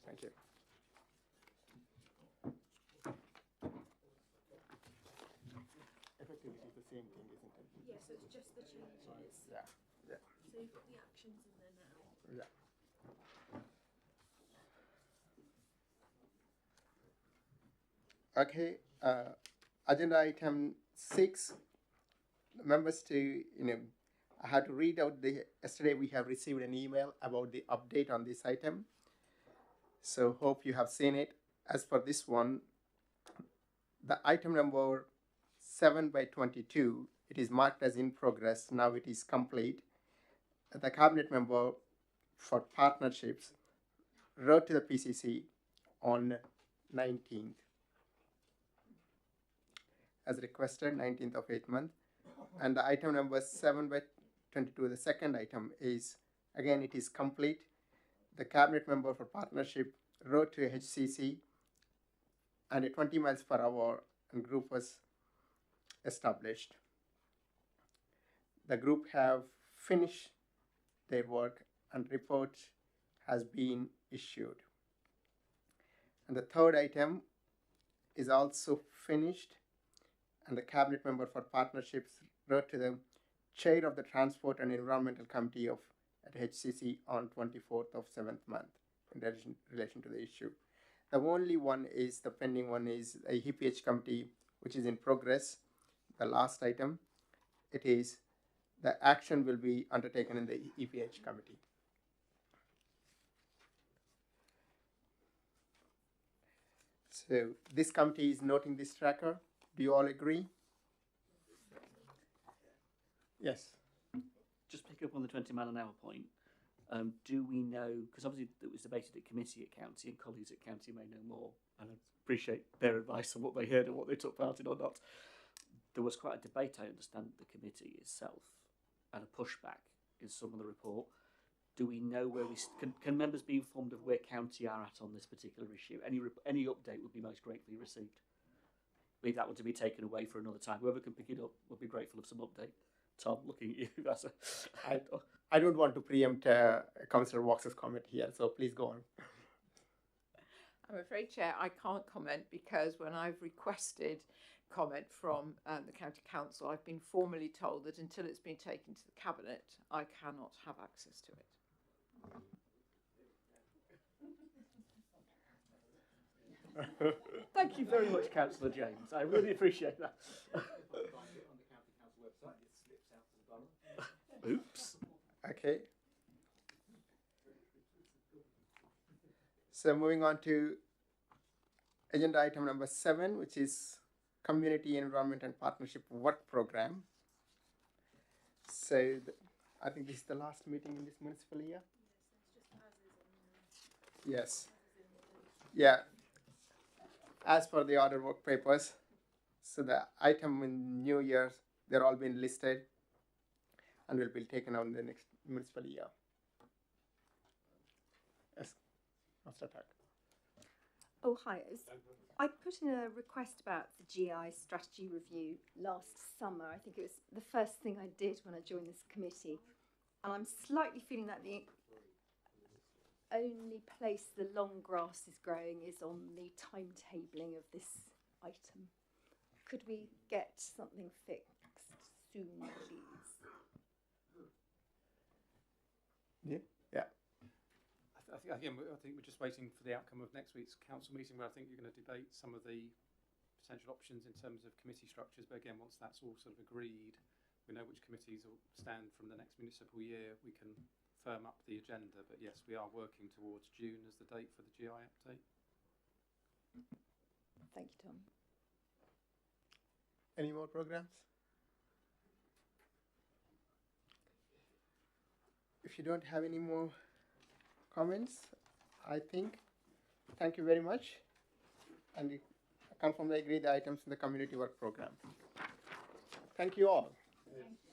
Thank you. Effectively, it's the same thing, isn't it? Yeah, so it's just the changes. Yeah, yeah. So you've got the actions in there now. Yeah. Okay, agenda item 6. Members to, I had to read out yesterday we have received an email about the update on this item. So hope you have seen it. As for this one, the item number 7/22, it is marked as in progress. Now it is complete. The cabinet member for partnerships wrote to the PCC on 19th. As requested, 19th of 8th month. And the item number 7/22, the second item is, again, it is complete. The cabinet member for partnership wrote to HCC, and a 20 miles per hour group was established. The group have finished their work and report has been issued. And the third item is also finished, and the cabinet member for partnerships wrote to the chair of the Transport and Environmental Committee at HCC on 24th of 7th month in relation to the issue. The only one is, the pending one is a EPH committee, which is in progress. The last item, it is the action will be undertaken in the EPH committee. So this committee is noting this tracker. Do you all agree? Yes. Just pick up on the 20 mile an hour point. Do we know, because obviously it was debated at committee at county, and colleagues at county may know more, and I appreciate their advice on what they heard and what they took part in or not. There was quite a debate, I understand, at the committee itself, and a pushback in some of the report. Do we know where can members be informed of where county are at on this particular issue? Any update would be most gratefully received. Leave that one to be taken away for another time. Whoever can pick it up will be grateful of some update. Tom, looking at you. I don't want to preempt Councillor Walks's comment here, so please go on. I'm afraid, Chair, I can't comment because when I've requested comment from the County Council, I've been formally told that until it's been taken to the Cabinet, I cannot have access to it. Thank you very much, Councillor James. I really appreciate that. Oops. Okay. So moving on to agenda item number 7, which is Community Environment and Partnership Work Program. So I think this is the last meeting in this municipal year. Yes. Yeah. As per the order work papers, so the item in New Year's they're all been listed and will be taken out in the next municipal year. Yes, Mr. Tuck. Oh, hi. I put in a request about the GI strategy review last summer. I think it was the first thing I did when I joined this committee. And I'm slightly feeling that the only place the long grass is growing is on the timetabling of this item. Could we get something fixed soon, please? Yeah. I think we're just waiting for the outcome of next week's council meeting, where I think you're going to debate some of the potential options in terms of committee structures. But again, once that's all sort of agreed, we know which committees will stand from the next municipal year, we can firm up the agenda. But yes, we are working towards June as the date for the GI update. Thank you, Tom. Any more programs? If you don't have any more comments, I think, thank you very much. And I confirm I agree the items in the community work program. Thank you all. Thank you.